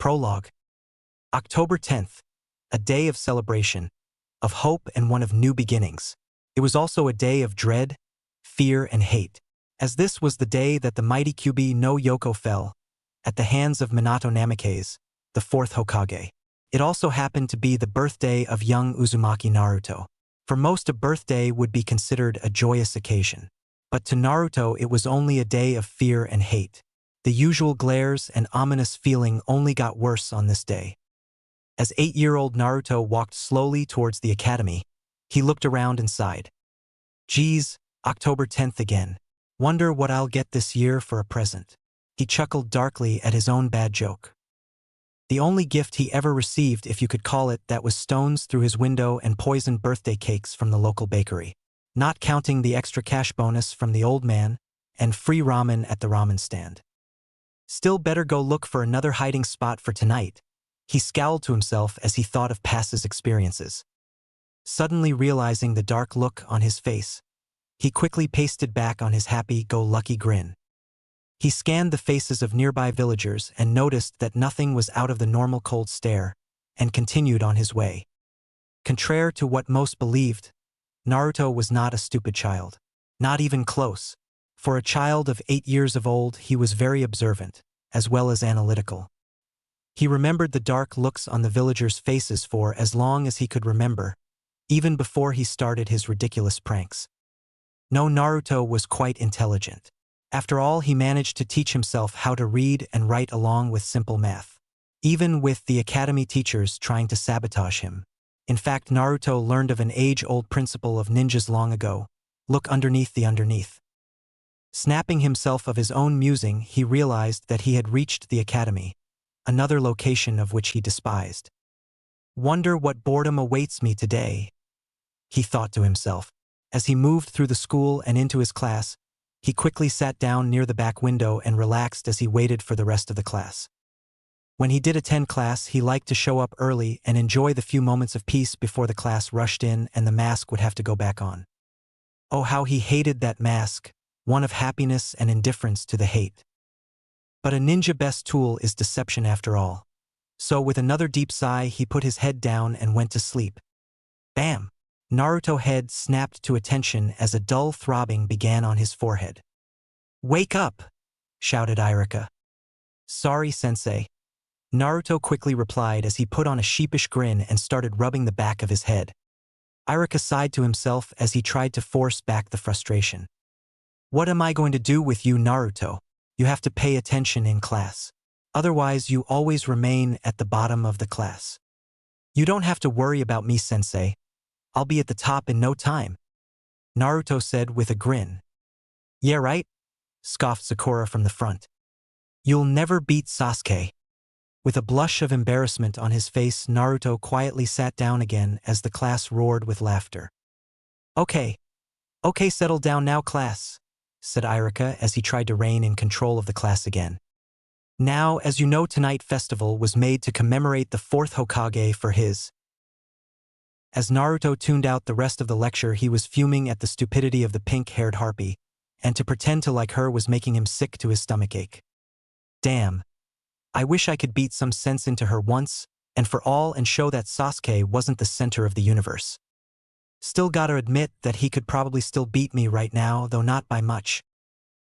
Prologue. October 10th, a day of celebration, of hope and one of new beginnings. It was also a day of dread, fear, and hate, as this was the day that the mighty Kyuubi no Yoko fell, at the hands of Minato Namikaze, the fourth Hokage. It also happened to be the birthday of young Uzumaki Naruto. For most, a birthday would be considered a joyous occasion. But to Naruto it was only a day of fear and hate. The usual glares and ominous feeling only got worse on this day. As 8-year-old Naruto walked slowly towards the academy, he looked around and sighed. Geez, October 10th again. Wonder what I'll get this year for a present. He chuckled darkly at his own bad joke. The only gift he ever received, if you could call it that, was stones through his window and poisoned birthday cakes from the local bakery. Not counting the extra cash bonus from the old man and free ramen at the ramen stand. Still better go look for another hiding spot for tonight. He scowled to himself as he thought of past experiences. Suddenly realizing the dark look on his face, he quickly pasted back on his happy-go-lucky grin. He scanned the faces of nearby villagers and noticed that nothing was out of the normal cold stare, and continued on his way. Contrary to what most believed, Naruto was not a stupid child. Not even close. For a child of 8 years of old, he was very observant, as well as analytical. He remembered the dark looks on the villagers' faces for as long as he could remember, even before he started his ridiculous pranks. No, Naruto was quite intelligent. After all, he managed to teach himself how to read and write along with simple math. Even with the academy teachers trying to sabotage him. In fact, Naruto learned of an age-old principle of ninjas long ago: look underneath the underneath. Snapping himself of his own musing, he realized that he had reached the academy, another location of which he despised. Wonder what boredom awaits me today, he thought to himself. As he moved through the school and into his class, he quickly sat down near the back window and relaxed as he waited for the rest of the class. When he did attend class, he liked to show up early and enjoy the few moments of peace before the class rushed in and the mask would have to go back on. Oh, how he hated that mask, one of happiness and indifference to the hate. But a ninja best tool is deception after all. So with another deep sigh, he put his head down and went to sleep. Bam! Naruto's head snapped to attention as a dull throbbing began on his forehead. Wake up! Shouted Irika. Sorry, sensei. Naruto quickly replied as he put on a sheepish grin and started rubbing the back of his head. Irika sighed to himself as he tried to force back the frustration. What am I going to do with you, Naruto? You have to pay attention in class. Otherwise, you always remain at the bottom of the class. You don't have to worry about me, sensei. I'll be at the top in no time, Naruto said with a grin. Yeah, right? Scoffed Sakura from the front. You'll never beat Sasuke. With a blush of embarrassment on his face, Naruto quietly sat down again as the class roared with laughter. Okay, settle down now, class, said Irika as he tried to rein in control of the class again. Now, as you know, tonight's festival was made to commemorate the fourth Hokage for his. As Naruto tuned out the rest of the lecture, he was fuming at the stupidity of the pink-haired harpy, and to pretend to like her was making him sick to his stomachache. Damn. I wish I could beat some sense into her once and for all and show that Sasuke wasn't the center of the universe. Still gotta admit that he could probably still beat me right now, though not by much.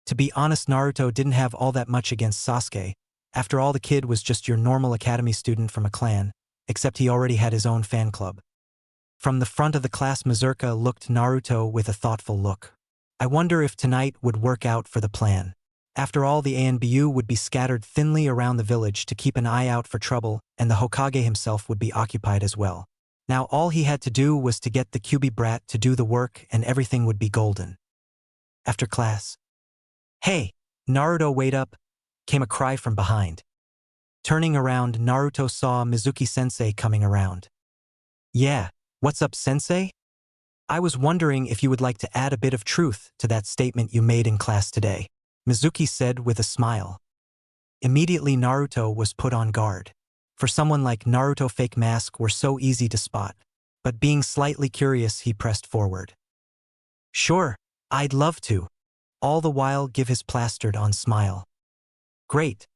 To be honest, Naruto didn't have all that much against Sasuke. After all, the kid was just your normal academy student from a clan, except he already had his own fan club. From the front of the class, Mazurka looked Naruto with a thoughtful look. I wonder if tonight would work out for the plan. After all, the ANBU would be scattered thinly around the village to keep an eye out for trouble, and the Hokage himself would be occupied as well. Now all he had to do was to get the Kyuubi brat to do the work and everything would be golden. After class. Hey, Naruto, wait up, came a cry from behind. Turning around, Naruto saw Mizuki-sensei coming around. Yeah, what's up, sensei? I was wondering if you would like to add a bit of truth to that statement you made in class today, Mizuki said with a smile. Immediately Naruto was put on guard. For someone like Naruto, fake masks were so easy to spot, but being slightly curious, he pressed forward. Sure, I'd love to, all the while give his plastered-on smile. Great.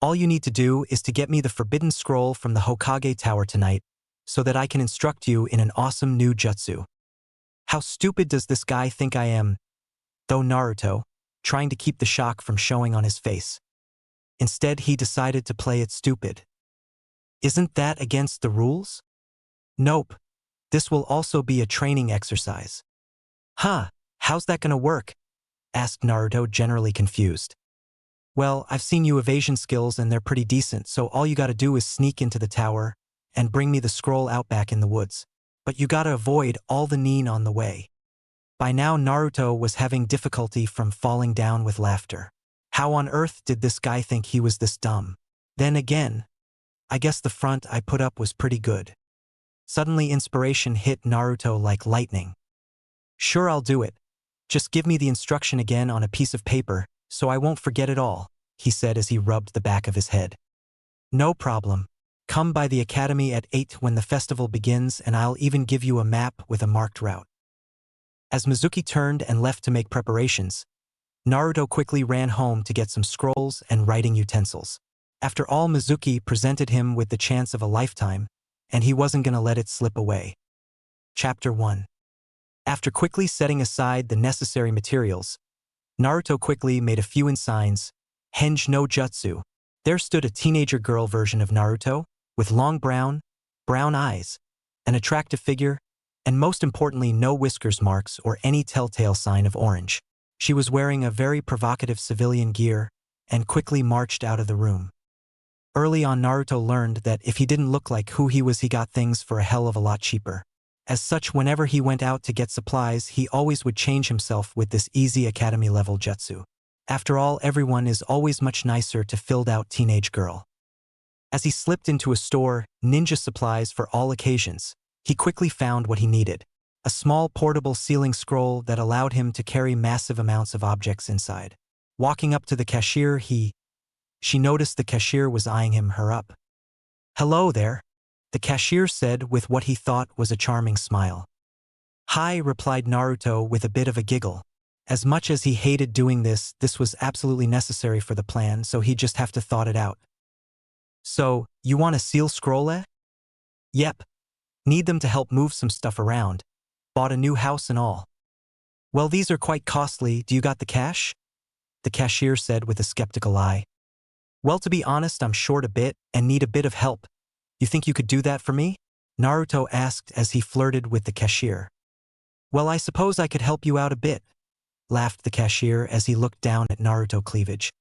All you need to do is to get me the forbidden scroll from the Hokage Tower tonight so that I can instruct you in an awesome new jutsu. How stupid does this guy think I am? Though Naruto, trying to keep the shock from showing on his face. Instead, he decided to play it stupid. Isn't that against the rules? Nope. This will also be a training exercise. Huh, how's that gonna work? Asked Naruto, generally confused. Well, I've seen you evasion skills and they're pretty decent, so all you gotta do is sneak into the tower and bring me the scroll out back in the woods. But you gotta avoid all the nin on the way. By now Naruto was having difficulty from falling down with laughter. How on earth did this guy think he was this dumb? Then again, I guess the front I put up was pretty good. Suddenly inspiration hit Naruto like lightning. Sure, I'll do it. Just give me the instruction again on a piece of paper, so I won't forget it all, he said as he rubbed the back of his head. No problem. Come by the academy at 8 when the festival begins and I'll even give you a map with a marked route. As Mizuki turned and left to make preparations, Naruto quickly ran home to get some scrolls and writing utensils. After all, Mizuki presented him with the chance of a lifetime, and he wasn't gonna let it slip away. Chapter 1. After quickly setting aside the necessary materials, Naruto quickly made a few signs. Henge no Jutsu. There stood a teenager girl version of Naruto, with long brown eyes, an attractive figure, and most importantly no whiskers marks or any telltale sign of orange. She was wearing a very provocative civilian gear, and quickly marched out of the room. Early on Naruto learned that if he didn't look like who he was, he got things for a hell of a lot cheaper. As such, whenever he went out to get supplies, he always would change himself with this easy academy-level jutsu. After all, everyone is always much nicer to filled-out teenage girl. As he slipped into a store, ninja supplies for all occasions, he quickly found what he needed. A small portable sealing scroll that allowed him to carry massive amounts of objects inside. Walking up to the cashier, she noticed the cashier was eyeing her up. "Hello there," the cashier said with what he thought was a charming smile. "Hi," replied Naruto with a bit of a giggle. As much as he hated doing this was absolutely necessary for the plan, so he just have to thought it out. "So, you want a seal scroll, eh?" "Yep. Need them to help move some stuff around. Bought a new house and all." "Well, these are quite costly. Do you got the cash?" the cashier said with a skeptical eye. "Well, to be honest, I'm short a bit and need a bit of help. You think you could do that for me?" Naruto asked as he flirted with the cashier. "Well, I suppose I could help you out a bit," laughed the cashier as he looked down at Naruto cleavage.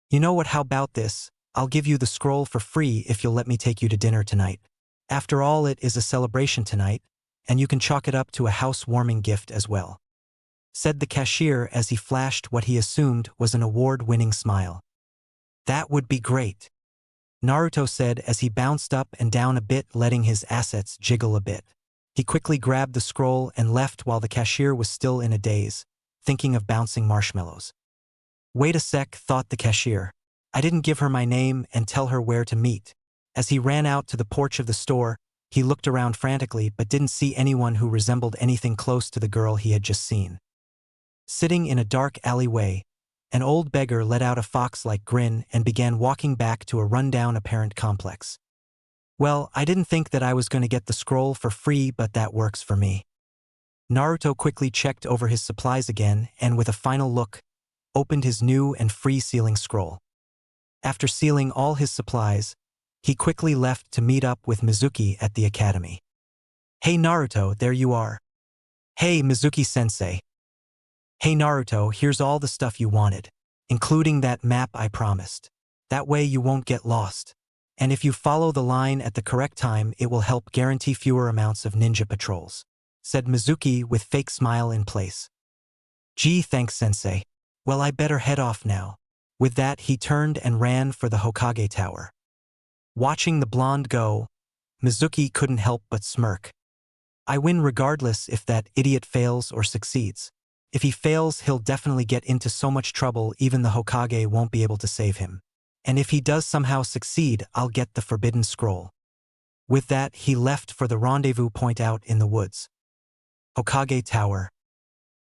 "You know what, how about this? I'll give you the scroll for free if you'll let me take you to dinner tonight. After all, it is a celebration tonight, and you can chalk it up to a housewarming gift as well," said the cashier as he flashed what he assumed was an award-winning smile. "That would be great," Naruto said as he bounced up and down a bit, letting his assets jiggle a bit. He quickly grabbed the scroll and left while the cashier was still in a daze, thinking of bouncing marshmallows. "Wait a sec," thought the cashier. "I didn't give her my name and tell her where to meet." As he ran out to the porch of the store, he looked around frantically but didn't see anyone who resembled anything close to the girl he had just seen. Sitting in a dark alleyway, an old beggar let out a fox-like grin and began walking back to a rundown apparent complex. "Well, I didn't think that I was going to get the scroll for free, but that works for me." Naruto quickly checked over his supplies again and with a final look, opened his new and free sealing scroll. After sealing all his supplies, he quickly left to meet up with Mizuki at the academy. "Hey Naruto, there you are." "Hey Mizuki-sensei." "Hey Naruto, here's all the stuff you wanted, including that map I promised. That way you won't get lost. And if you follow the line at the correct time, it will help guarantee fewer amounts of ninja patrols," said Mizuki with fake smile in place. "Gee, thanks sensei. Well, I better head off now." With that, he turned and ran for the Hokage Tower. Watching the blonde go, Mizuki couldn't help but smirk. "I win regardless if that idiot fails or succeeds. If he fails, he'll definitely get into so much trouble even the Hokage won't be able to save him. And if he does somehow succeed, I'll get the forbidden scroll." With that, he left for the rendezvous point out in the woods. Hokage Tower.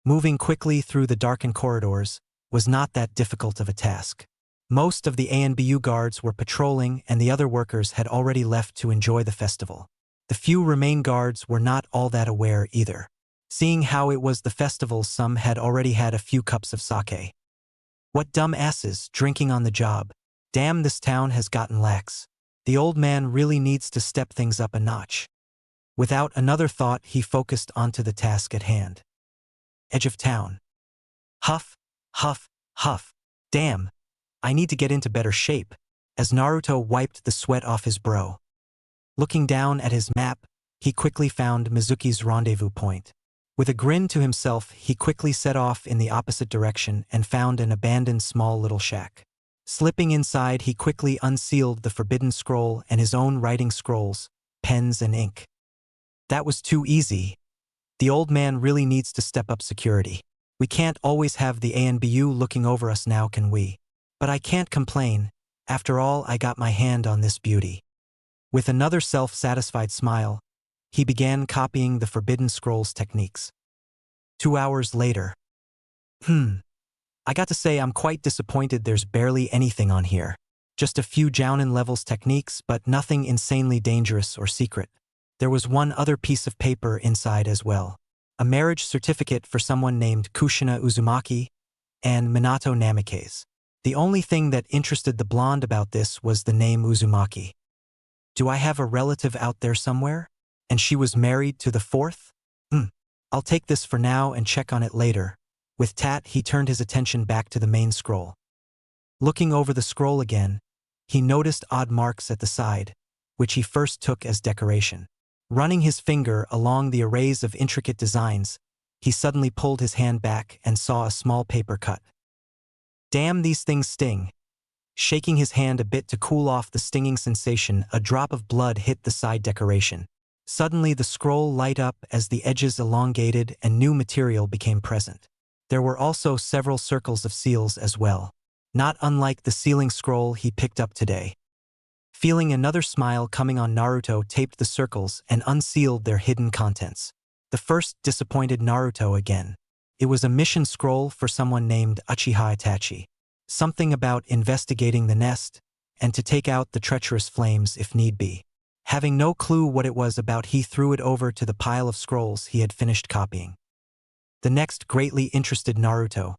Moving quickly through the darkened corridors was not that difficult of a task. Most of the ANBU guards were patrolling and the other workers had already left to enjoy the festival. The few remain guards were not all that aware either. Seeing how it was the festival, some had already had a few cups of sake. What dumb asses, drinking on the job. Damn, this town has gotten lax. The old man really needs to step things up a notch. Without another thought, he focused onto the task at hand. Edge of town. Huff, huff, huff. Damn, I need to get into better shape, as Naruto wiped the sweat off his brow. Looking down at his map, he quickly found Mizuki's rendezvous point. With a grin to himself, he quickly set off in the opposite direction and found an abandoned small little shack. Slipping inside, he quickly unsealed the forbidden scroll and his own writing scrolls, pens and ink. That was too easy. The old man really needs to step up security. We can't always have the ANBU looking over us now, can we? But I can't complain. After all, I got my hand on this beauty. With another self-satisfied smile, he began copying the forbidden scroll's techniques. 2 hours later. I got to say I'm quite disappointed there's barely anything on here. Just a few Jounin levels techniques, but nothing insanely dangerous or secret. There was one other piece of paper inside as well. A marriage certificate for someone named Kushina Uzumaki and Minato Namikaze. The only thing that interested the blonde about this was the name Uzumaki. Do I have a relative out there somewhere? And she was married to the fourth? I'll take this for now and check on it later. With Tat, he turned his attention back to the main scroll. Looking over the scroll again, he noticed odd marks at the side, which he first took as decoration. Running his finger along the arrays of intricate designs, he suddenly pulled his hand back and saw a small paper cut. Damn, these things sting. Shaking his hand a bit to cool off the stinging sensation, a drop of blood hit the side decoration. Suddenly the scroll light up as the edges elongated and new material became present. There were also several circles of seals as well, not unlike the sealing scroll he picked up today. Feeling another smile coming on, Naruto taped the circles and unsealed their hidden contents. The first disappointed Naruto again. It was a mission scroll for someone named Uchiha Itachi. Something about investigating the nest and to take out the treacherous flames if need be. Having no clue what it was about, he threw it over to the pile of scrolls he had finished copying. The next greatly interested Naruto.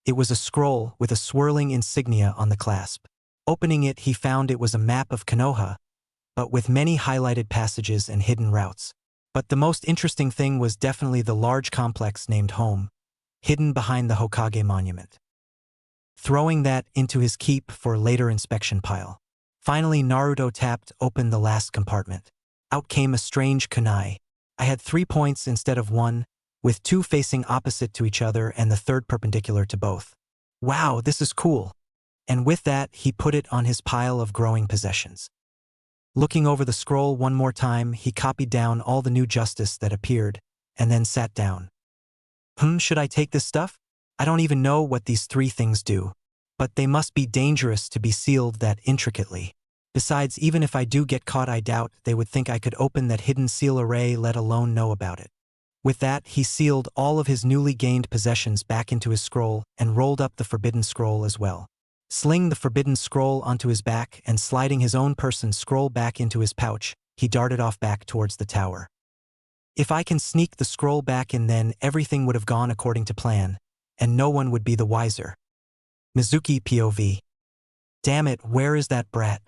It was a scroll with a swirling insignia on the clasp. Opening it, he found it was a map of Konoha, but with many highlighted passages and hidden routes. But the most interesting thing was definitely the large complex named Home, hidden behind the Hokage monument. Throwing that into his keep for later inspection pile. Finally, Naruto tapped open the last compartment. Out came a strange kunai. I had 3 points instead of 1, with 2 facing opposite to each other and the third perpendicular to both. Wow, this is cool. And with that, he put it on his pile of growing possessions. Looking over the scroll one more time, he copied down all the new justice that appeared, and then sat down. Should I take this stuff? I don't even know what these 3 things do. But they must be dangerous to be sealed that intricately. Besides, even if I do get caught, I doubt they would think I could open that hidden seal array, let alone know about it. With that, he sealed all of his newly gained possessions back into his scroll and rolled up the forbidden scroll as well. Sling the forbidden scroll onto his back and sliding his own person's scroll back into his pouch, he darted off back towards the tower. If I can sneak the scroll back in, then everything would have gone according to plan, and no one would be the wiser. Mizuki POV. Damn it, where is that brat?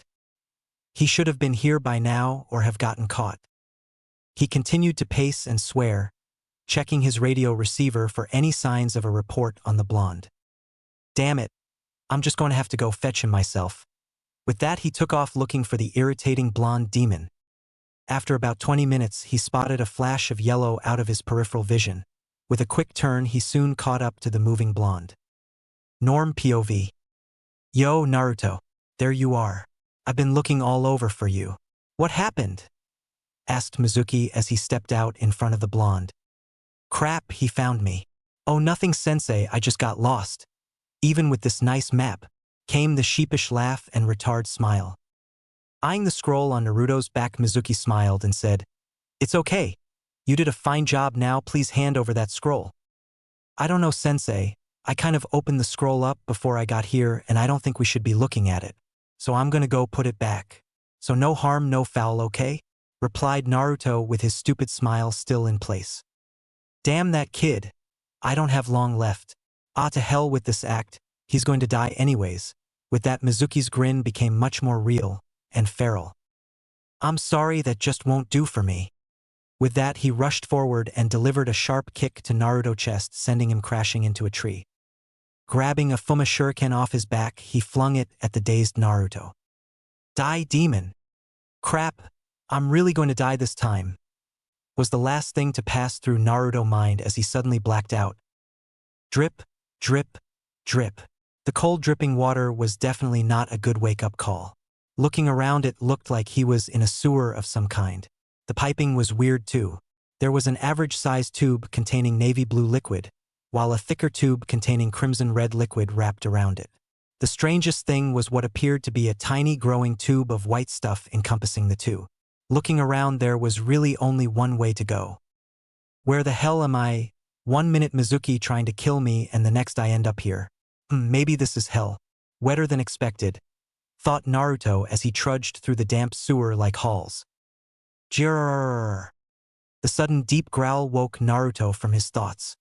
He should have been here by now or have gotten caught. He continued to pace and swear, checking his radio receiver for any signs of a report on the blonde. Damn it, I'm just going to have to go fetch him myself. With that, he took off looking for the irritating blonde demon. After about 20 minutes, he spotted a flash of yellow out of his peripheral vision. With a quick turn, he soon caught up to the moving blonde. Norm POV. Yo, Naruto. There you are. I've been looking all over for you. What happened? Asked Mizuki as he stepped out in front of the blonde. Crap, he found me. Oh, nothing, sensei, I just got lost. Even with this nice map, came the sheepish laugh and retard smile. Eyeing the scroll on Naruto's back, Mizuki smiled and said, It's okay. You did a fine job. Now please hand over that scroll. I don't know, sensei. I kind of opened the scroll up before I got here and I don't think we should be looking at it. So I'm gonna go put it back. So no harm, no foul, okay? Replied Naruto with his stupid smile still in place. Damn that kid. I don't have long left. Ah, to hell with this act, he's going to die anyways. With that, Mizuki's grin became much more real and feral. I'm sorry, that just won't do for me. With that, he rushed forward and delivered a sharp kick to Naruto's chest, sending him crashing into a tree. Grabbing a Fuma shuriken off his back, he flung it at the dazed Naruto. Die, demon! Crap, I'm really going to die this time, was the last thing to pass through Naruto's mind as he suddenly blacked out. Drip, drip, drip. The cold dripping water was definitely not a good wake-up call. Looking around, it looked like he was in a sewer of some kind. The piping was weird too. There was an average-sized tube containing navy blue liquid, while a thicker tube containing crimson-red liquid wrapped around it. The strangest thing was what appeared to be a tiny growing tube of white stuff encompassing the two. Looking around, there was really only one way to go. Where the hell am I? 1 minute Mizuki trying to kill me and the next I end up here. Maybe this is hell. Wetter than expected, thought Naruto as he trudged through the damp sewer like halls. Jirrrrrrrr. The sudden deep growl woke Naruto from his thoughts.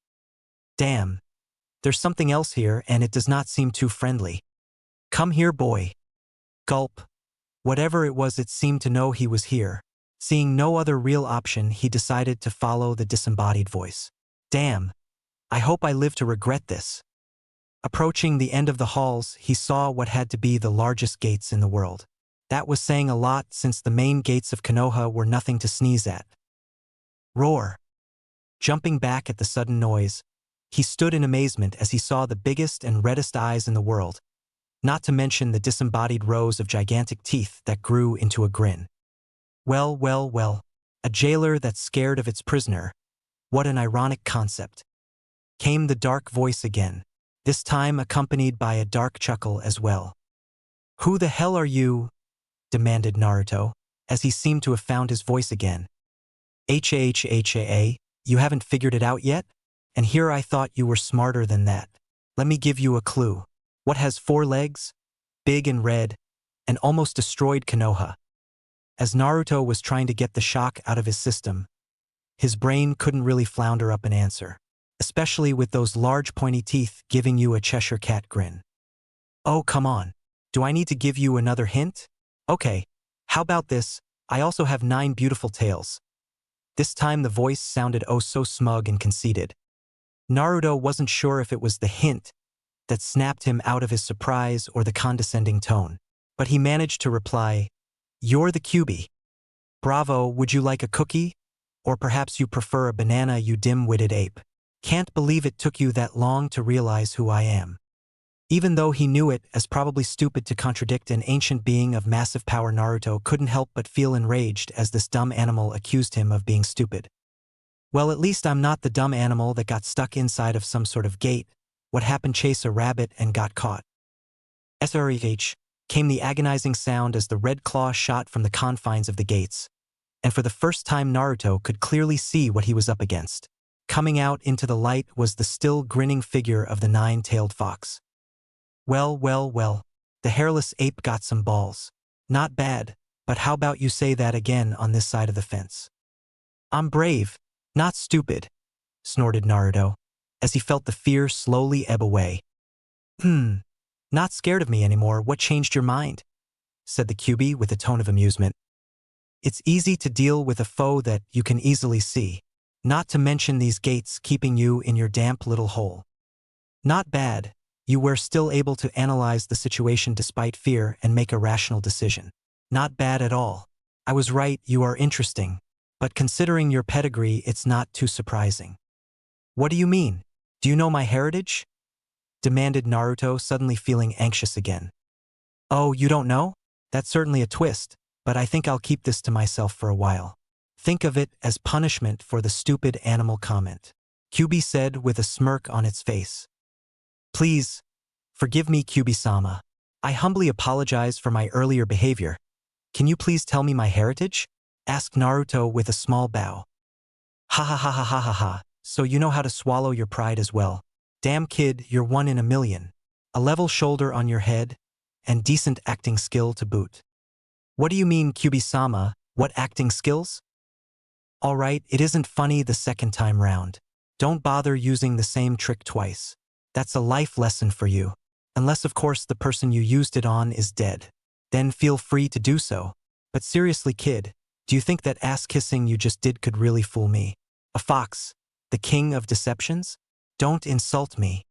Damn. There's something else here and it does not seem too friendly. Come here, boy. Gulp. Whatever it was, it seemed to know he was here. Seeing no other real option, he decided to follow the disembodied voice. Damn. I hope I live to regret this. Approaching the end of the halls, he saw what had to be the largest gates in the world. That was saying a lot, since the main gates of Konoha were nothing to sneeze at. Roar. Jumping back at the sudden noise, he stood in amazement as he saw the biggest and reddest eyes in the world, not to mention the disembodied rows of gigantic teeth that grew into a grin. Well, well, well. A jailer that's scared of its prisoner. What an ironic concept. Came the dark voice again, this time accompanied by a dark chuckle as well. Who the hell are you? Demanded Naruto, as he seemed to have found his voice again. Ha, you haven't figured it out yet? And here I thought you were smarter than that. Let me give you a clue. What has 4 legs? Big and red, and almost destroyed Konoha. As Naruto was trying to get the shock out of his system, his brain couldn't really flounder up an answer, especially with those large pointy teeth giving you a Cheshire cat grin. Oh, come on. Do I need to give you another hint? Okay, how about this? I also have 9 beautiful tails. This time the voice sounded oh so smug and conceited. Naruto wasn't sure if it was the hint that snapped him out of his surprise or the condescending tone, but he managed to reply, You're the Kyuubi. Bravo, would you like a cookie? Or perhaps you prefer a banana, you dim-witted ape. Can't believe it took you that long to realize who I am. Even though he knew it as probably stupid to contradict an ancient being of massive power, Naruto couldn't help but feel enraged as this dumb animal accused him of being stupid. Well, at least I'm not the dumb animal that got stuck inside of some sort of gate. What happened? Chase a rabbit and got caught. SRH came the agonizing sound as the red claw shot from the confines of the gates, and for the first time Naruto could clearly see what he was up against. Coming out into the light was the still grinning figure of the 9-tailed fox. Well, well, well, the hairless ape got some balls. Not bad, but how about you say that again on this side of the fence? I'm brave, not stupid, snorted Naruto, as he felt the fear slowly ebb away. Not scared of me anymore, what changed your mind? Said the Kyuubi with a tone of amusement. It's easy to deal with a foe that you can easily see, not to mention these gates keeping you in your damp little hole. Not bad, you were still able to analyze the situation despite fear and make a rational decision. Not bad at all. I was right, you are interesting, but considering your pedigree, it's not too surprising. What do you mean? Do you know my heritage? Demanded Naruto, suddenly feeling anxious again. Oh, you don't know? That's certainly a twist, but I think I'll keep this to myself for a while. Think of it as punishment for the stupid animal comment, Kyuubi said with a smirk on its face. Please, forgive me, Kyuubi-sama. I humbly apologize for my earlier behavior. Can you please tell me my heritage? Asked Naruto with a small bow. Ha ha ha ha ha ha ha, so you know how to swallow your pride as well. Damn kid, you're one in a million. A level shoulder on your head, and decent acting skill to boot. What do you mean, Kyubi-sama, what acting skills? Alright, it isn't funny the second time round. Don't bother using the same trick twice. That's a life lesson for you. Unless of course the person you used it on is dead. Then feel free to do so. But seriously kid, do you think that ass-kissing you just did could really fool me? A fox, the king of deceptions? Don't insult me.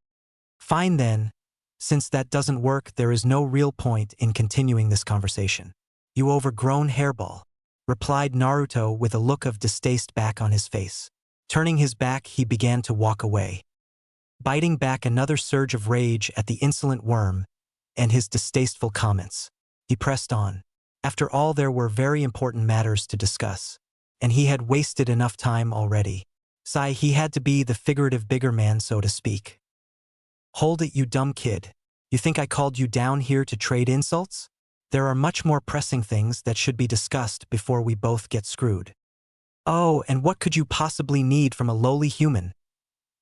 Fine then. Since that doesn't work, there is no real point in continuing this conversation. You overgrown hairball, replied Naruto with a look of distaste back on his face. Turning his back, he began to walk away, biting back another surge of rage at the insolent worm and his distasteful comments. He pressed on. After all, there were very important matters to discuss, and he had wasted enough time already. He had to be the figurative bigger man, so to speak. Hold it, you dumb kid. You think I called you down here to trade insults? There are much more pressing things that should be discussed before we both get screwed. Oh, and what could you possibly need from a lowly human?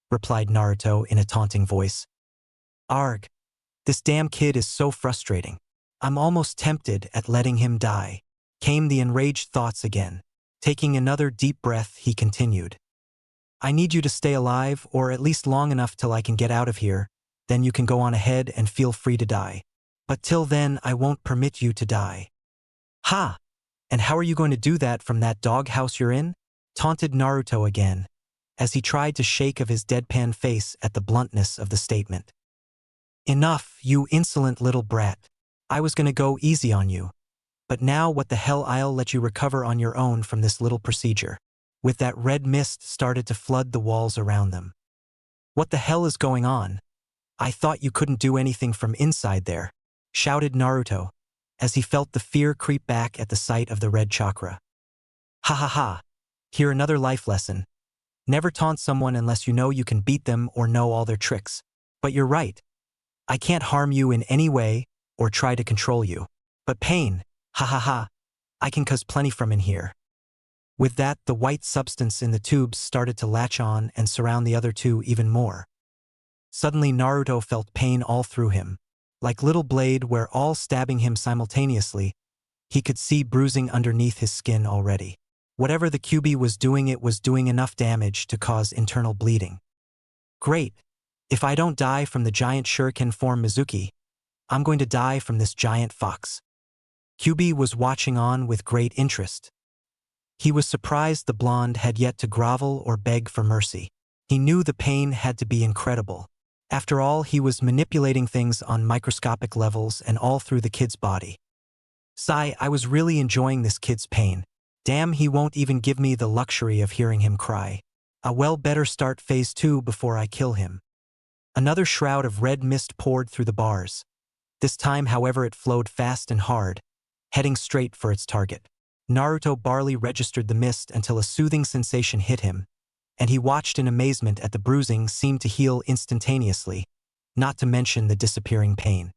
Replied Naruto in a taunting voice. Arg. This damn kid is so frustrating. I'm almost tempted at letting him die. Came the enraged thoughts again. Taking another deep breath, he continued. I need you to stay alive, or at least long enough till I can get out of here. Then you can go on ahead and feel free to die. But till then, I won't permit you to die. Ha! And how are you going to do that from that doghouse you're in? Taunted Naruto again, as he tried to shake of his deadpan face at the bluntness of the statement. Enough, you insolent little brat. I was gonna go easy on you. But now what the hell, I'll let you recover on your own from this little procedure. With that red mist started to flood the walls around them. What the hell is going on? I thought you couldn't do anything from inside there, shouted Naruto, as he felt the fear creep back at the sight of the red chakra. Ha ha ha. Here another life lesson. Never taunt someone unless you know you can beat them or know all their tricks. But you're right. I can't harm you in any way or try to control you. But pain, ha ha ha, I can cause plenty from in here. With that, the white substance in the tubes started to latch on and surround the other two even more. Suddenly Naruto felt pain all through him. Like little blade where all stabbing him simultaneously, he could see bruising underneath his skin already. Whatever the Kyubi was doing, it was doing enough damage to cause internal bleeding. Great. If I don't die from the giant shuriken form Mizuki, I'm going to die from this giant fox. Kyubi was watching on with great interest. He was surprised the blonde had yet to grovel or beg for mercy. He knew the pain had to be incredible. After all, he was manipulating things on microscopic levels and all through the kid's body. I was really enjoying this kid's pain. Damn, he won't even give me the luxury of hearing him cry. I well better start phase 2 before I kill him. Another shroud of red mist poured through the bars. This time, however, it flowed fast and hard, heading straight for its target. Naruto barely registered the mist until a soothing sensation hit him, and he watched in amazement at the bruising seem to heal instantaneously, not to mention the disappearing pain.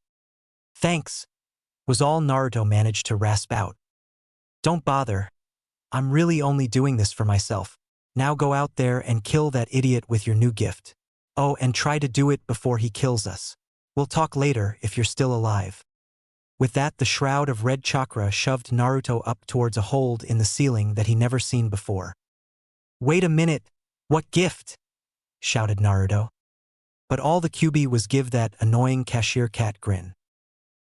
Thanks, was all Naruto managed to rasp out. Don't bother. I'm really only doing this for myself. Now go out there and kill that idiot with your new gift. Oh, and try to do it before he kills us. We'll talk later if you're still alive. With that, the shroud of red chakra shoved Naruto up towards a hold in the ceiling that he never seen before. Wait a minute, what gift? Shouted Naruto. But all the Kyubi was give that annoying cashier cat grin.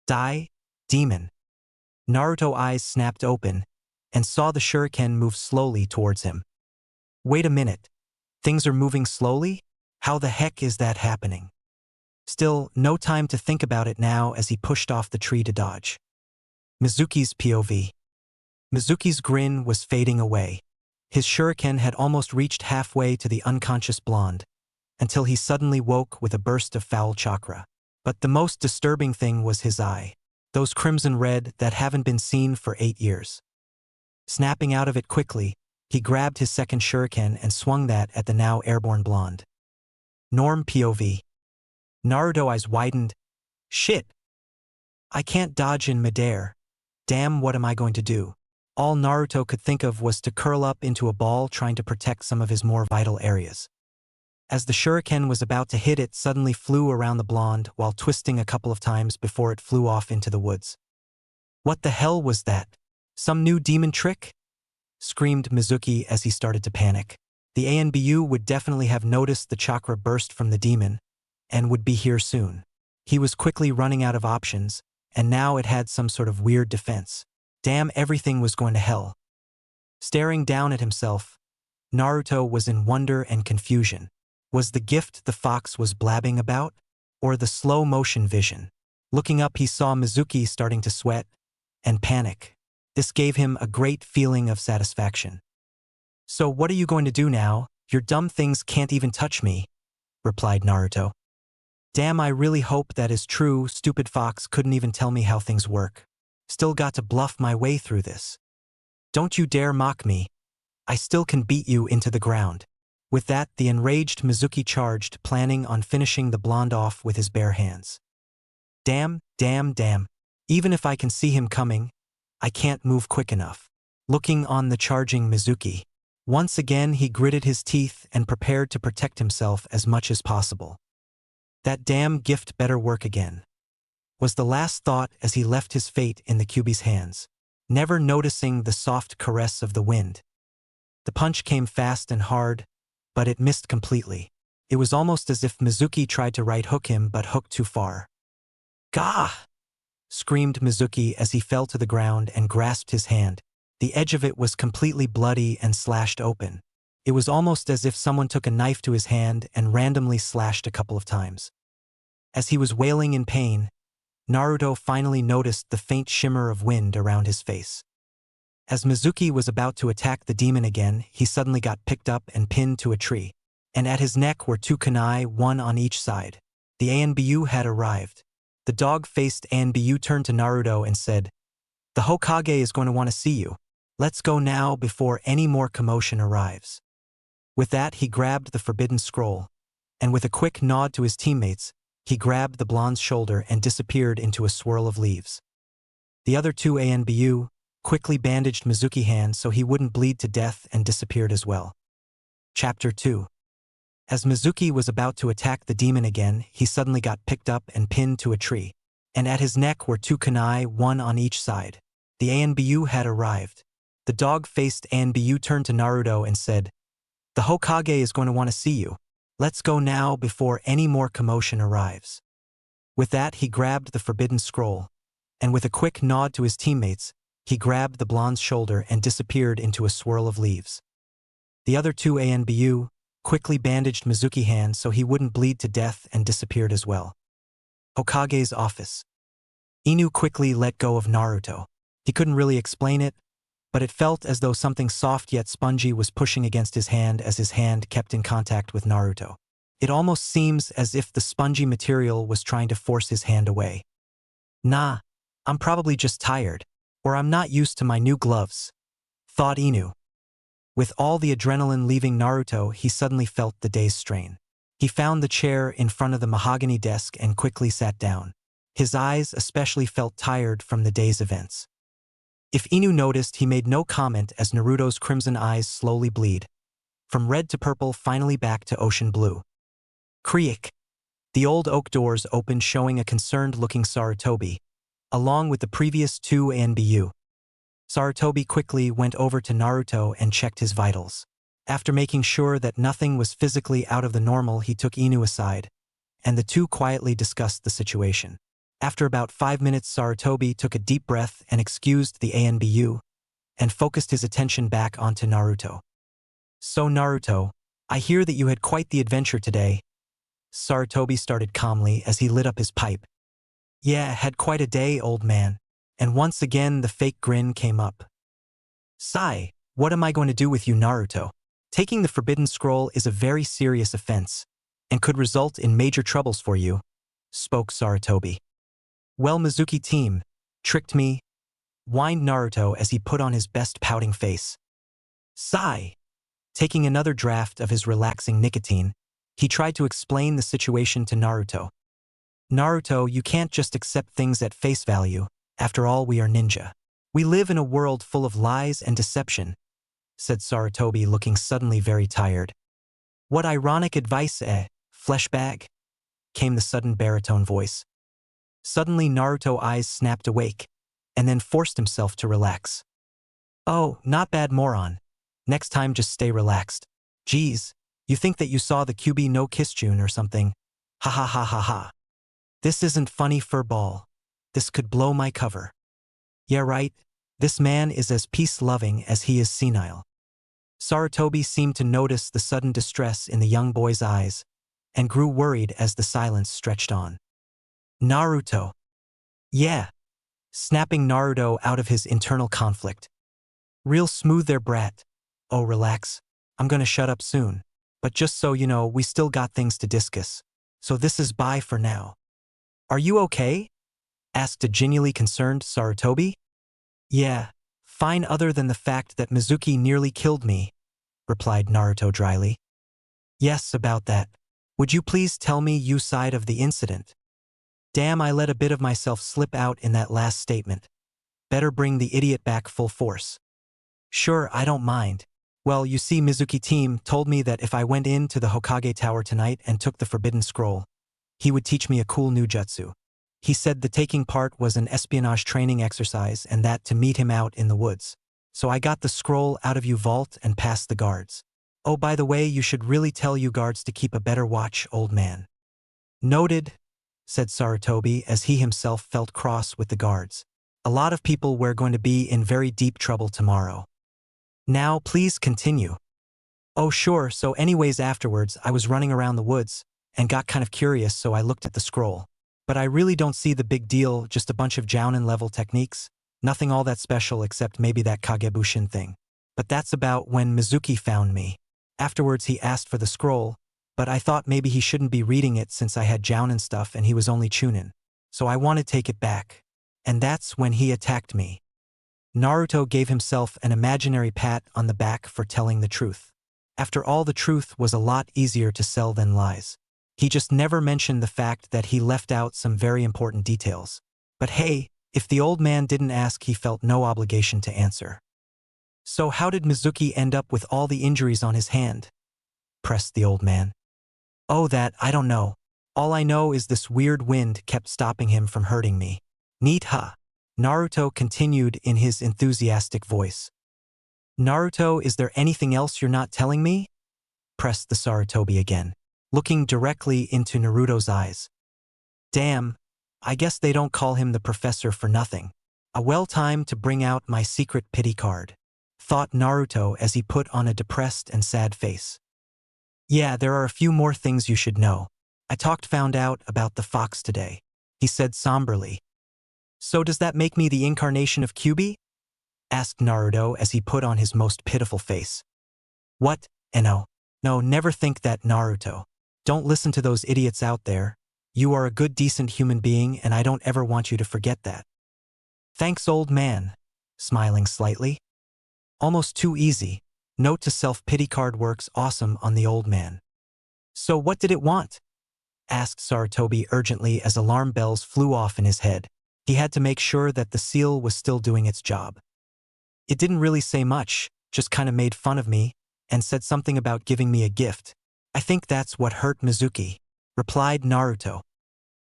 Die, demon. Naruto eyes snapped open and saw the shuriken move slowly towards him. Wait a minute. Things are moving slowly? How the heck is that happening? Still, no time to think about it now as he pushed off the tree to dodge. Mizuki's POV. Mizuki's grin was fading away. His shuriken had almost reached halfway to the unconscious blonde, until he suddenly woke with a burst of foul chakra. But the most disturbing thing was his eye. Those crimson red that haven't been seen for 8 years. Snapping out of it quickly, he grabbed his second shuriken and swung that at the now airborne blonde. Norm POV. Naruto eyes widened. Shit! I can't dodge in midair. Damn, what am I going to do? All Naruto could think of was to curl up into a ball trying to protect some of his more vital areas. As the shuriken was about to hit, it suddenly flew around the blonde while twisting a couple of times before it flew off into the woods. "What the hell was that? Some new demon trick?" screamed Mizuki as he started to panic. The ANBU would definitely have noticed the chakra burst from the demon and would be here soon. He was quickly running out of options, and now it had some sort of weird defense. Damn, everything was going to hell. Staring down at himself, Naruto was in wonder and confusion. Was the gift the fox was blabbing about, or the slow-motion vision? Looking up, he saw Mizuki starting to sweat and panic. This gave him a great feeling of satisfaction. "So what are you going to do now? Your dumb things can't even touch me," replied Naruto. "Damn, I really hope that is true. Stupid fox couldn't even tell me how things work. Still got to bluff my way through this. Don't you dare mock me. I still can beat you into the ground." With that, the enraged Mizuki charged, planning on finishing the blonde off with his bare hands. Damn, damn, damn. Even if I can see him coming, I can't move quick enough. Looking on the charging Mizuki, once again he gritted his teeth and prepared to protect himself as much as possible. That damn gift better work again, was the last thought as he left his fate in the Kyuubi's hands, never noticing the soft caress of the wind. The punch came fast and hard, but it missed completely. It was almost as if Mizuki tried to right hook him but hooked too far. "Gah!" screamed Mizuki as he fell to the ground and grasped his hand. The edge of it was completely bloody and slashed open. It was almost as if someone took a knife to his hand and randomly slashed a couple of times. As he was wailing in pain, Naruto finally noticed the faint shimmer of wind around his face. As Mizuki was about to attack the demon again, he suddenly got picked up and pinned to a tree. And at his neck were two kunai, one on each side. The ANBU had arrived. The dog-faced ANBU turned to Naruto and said, "The Hokage is going to want to see you. Let's go now before any more commotion arrives." With that, he grabbed the forbidden scroll, and with a quick nod to his teammates, he grabbed the blonde's shoulder and disappeared into a swirl of leaves. The other two ANBU quickly bandaged Mizuki's hand so he wouldn't bleed to death and disappeared as well. Chapter 2. As Mizuki was about to attack the demon again, he suddenly got picked up and pinned to a tree. And at his neck were two kunai, one on each side. The ANBU had arrived. The dog-faced ANBU turned to Naruto and said, "The Hokage is going to want to see you. Let's go now before any more commotion arrives." With that, he grabbed the forbidden scroll, and with a quick nod to his teammates, he grabbed the blonde's shoulder and disappeared into a swirl of leaves. The other two ANBU quickly bandaged Mizuki's hand so he wouldn't bleed to death and disappeared as well. Hokage's office. Inu quickly let go of Naruto. He couldn't really explain it, but it felt as though something soft yet spongy was pushing against his hand as his hand kept in contact with Naruto. It almost seems as if the spongy material was trying to force his hand away. "Nah, I'm probably just tired, or I'm not used to my new gloves," thought Inu. With all the adrenaline leaving Naruto, he suddenly felt the day's strain. He found the chair in front of the mahogany desk and quickly sat down. His eyes especially felt tired from the day's events. If Inu noticed, he made no comment as Naruto's crimson eyes slowly bleed, from red to purple, finally back to ocean blue. Creak. The old oak doors opened, showing a concerned-looking Sarutobi, along with the previous two ANBU. Sarutobi quickly went over to Naruto and checked his vitals. After making sure that nothing was physically out of the normal, he took Inu aside, and the two quietly discussed the situation. After about 5 minutes, Sarutobi took a deep breath and excused the ANBU, and focused his attention back onto Naruto. "So Naruto, I hear that you had quite the adventure today." Sarutobi started calmly as he lit up his pipe. "Yeah, had quite a day, old man." And once again the fake grin came up. "Sai, what am I going to do with you, Naruto? Taking the forbidden scroll is a very serious offense, and could result in major troubles for you," spoke Sarutobi. "Well, Mizuki team, tricked me," whined Naruto as he put on his best pouting face. Sai, taking another draft of his relaxing nicotine, he tried to explain the situation to Naruto. "Naruto, you can't just accept things at face value. After all, we are ninja. We live in a world full of lies and deception," said Sarutobi, looking suddenly very tired. What ironic advice, flesh bag? Came the sudden baritone voice. Suddenly Naruto's eyes snapped awake, and then forced himself to relax. Oh, not bad, moron. Next time just stay relaxed. Geez, you think that you saw the QB no Kiss June or something? Ha ha ha ha ha. This isn't funny, furball. This could blow my cover. Yeah, right. This man is as peace-loving as he is senile. Sarutobi seemed to notice the sudden distress in the young boy's eyes, and grew worried as the silence stretched on. Naruto. Yeah. Snapping Naruto out of his internal conflict. Real smooth there, brat. Oh, relax. I'm gonna shut up soon. But just so you know, we still got things to discuss. So this is bye for now. Are you okay? Asked a genuinely concerned Sarutobi. Yeah, fine other than the fact that Mizuki nearly killed me, replied Naruto dryly. Yes, about that. Would you please tell me your side of the incident? Damn, I let a bit of myself slip out in that last statement. Better bring the idiot back full force. Sure, I don't mind. Well, you see, Mizuki team told me that if I went into the Hokage Tower tonight and took the Forbidden Scroll, he would teach me a cool new jutsu. He said the taking part was an espionage training exercise and that to meet him out in the woods. So I got the scroll out of your vault and passed the guards. Oh, by the way, you should really tell you guards to keep a better watch, old man. Noted, said Sarutobi as he himself felt cross with the guards. A lot of people were going to be in very deep trouble tomorrow. Now, please continue. Oh, sure, so anyways, afterwards, I was running around the woods and got kind of curious, so I looked at the scroll. But I really don't see the big deal, just a bunch of Jounin-level techniques. Nothing all that special except maybe that Kagebushin thing. But that's about when Mizuki found me. Afterwards he asked for the scroll, but I thought maybe he shouldn't be reading it since I had Jounin stuff and he was only Chunin. So I wanted to take it back. And that's when he attacked me. Naruto gave himself an imaginary pat on the back for telling the truth. After all, the truth was a lot easier to sell than lies. He just never mentioned the fact that he left out some very important details. But hey, if the old man didn't ask, he felt no obligation to answer. So how did Mizuki end up with all the injuries on his hand? Pressed the old man. Oh, that, I don't know. All I know is this weird wind kept stopping him from hurting me. Neat, huh? Naruto continued in his enthusiastic voice. Naruto, is there anything else you're not telling me? Pressed the Sarutobi again, looking directly into Naruto's eyes. Damn, I guess they don't call him the professor for nothing. A well time to bring out my secret pity card, thought Naruto as he put on a depressed and sad face. Yeah, there are a few more things you should know. I found out about the fox today, he said somberly. So does that make me the incarnation of Kyuubi? Asked Naruto as he put on his most pitiful face. What, Eno? No, never think that, Naruto. Don't listen to those idiots out there. You are a good, decent human being, and I don't ever want you to forget that. Thanks, old man. Smiling slightly. Almost too easy. Note to self, pity card works awesome on the old man. So what did it want? Asked Sarutobi urgently as alarm bells flew off in his head. He had to make sure that the seal was still doing its job. It didn't really say much, just kind of made fun of me, and said something about giving me a gift. I think that's what hurt Mizuki, replied Naruto.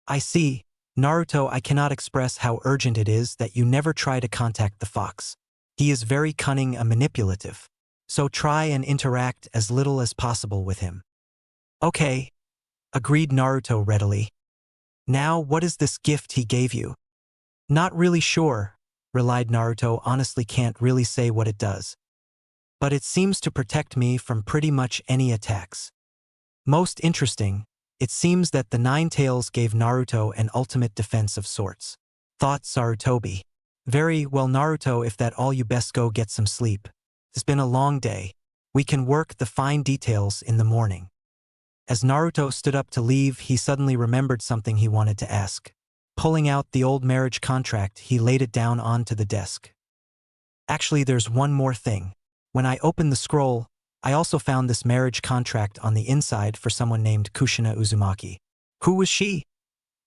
I see, Naruto, I cannot express how urgent it is that you never try to contact the fox. He is very cunning and manipulative. So try and interact as little as possible with him. Okay, agreed Naruto readily. Now, what is this gift he gave you? Not really sure, replied Naruto, honestly can't really say what it does. But it seems to protect me from pretty much any attacks. Most interesting, it seems that the Nine Tails gave Naruto an ultimate defense of sorts. Thought Sarutobi. Very well, Naruto, if that all, you best go get some sleep. It's been a long day. We can work the fine details in the morning. As Naruto stood up to leave, he suddenly remembered something he wanted to ask. Pulling out the old marriage contract, he laid it down onto the desk. Actually, there's one more thing. When I opened the scroll, I also found this marriage contract on the inside for someone named Kushina Uzumaki. Who was she?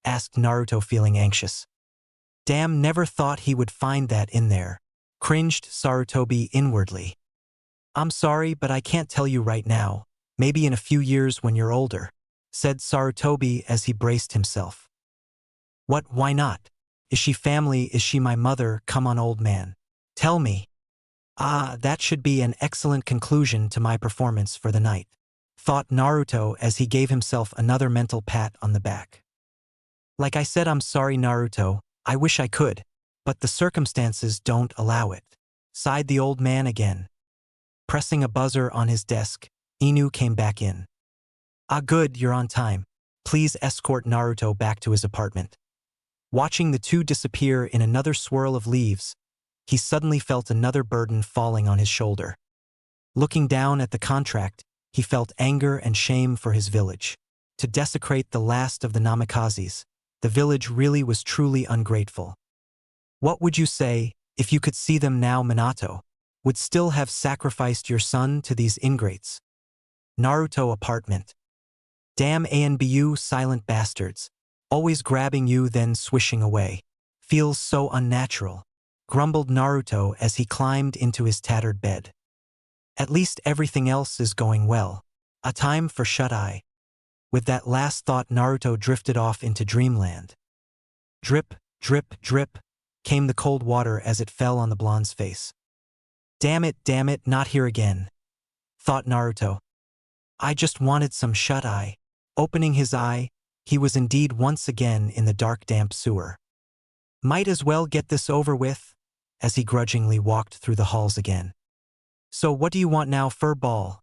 Asked Naruto, feeling anxious. Damn, never thought he would find that in there. Cringed Sarutobi inwardly. I'm sorry, but I can't tell you right now. Maybe in a few years when you're older, said Sarutobi as he braced himself. What, why not? Is she family? Is she my mother? Come on, old man. Tell me. Ah, that should be an excellent conclusion to my performance for the night, thought Naruto as he gave himself another mental pat on the back. Like I said, I'm sorry, Naruto, I wish I could, but the circumstances don't allow it, sighed the old man again. Pressing a buzzer on his desk, Inu came back in. Ah, good, you're on time. Please escort Naruto back to his apartment. Watching the two disappear in another swirl of leaves, he suddenly felt another burden falling on his shoulder. Looking down at the contract, he felt anger and shame for his village. To desecrate the last of the Namikazes, the village really was truly ungrateful. What would you say, if you could see them now? Minato would still have sacrificed your son to these ingrates. Naruto apartment. Damn Anbu silent bastards. Always grabbing you then swishing away. Feels so unnatural, grumbled Naruto as he climbed into his tattered bed. At least everything else is going well. A time for shut-eye. With that last thought, Naruto drifted off into dreamland. Drip, drip, drip, came the cold water as it fell on the blonde's face. Damn it, not here again, thought Naruto. I just wanted some shut-eye. Opening his eye, he was indeed once again in the dark, damp sewer. Might as well get this over with, as he grudgingly walked through the halls again. So what do you want now, furball?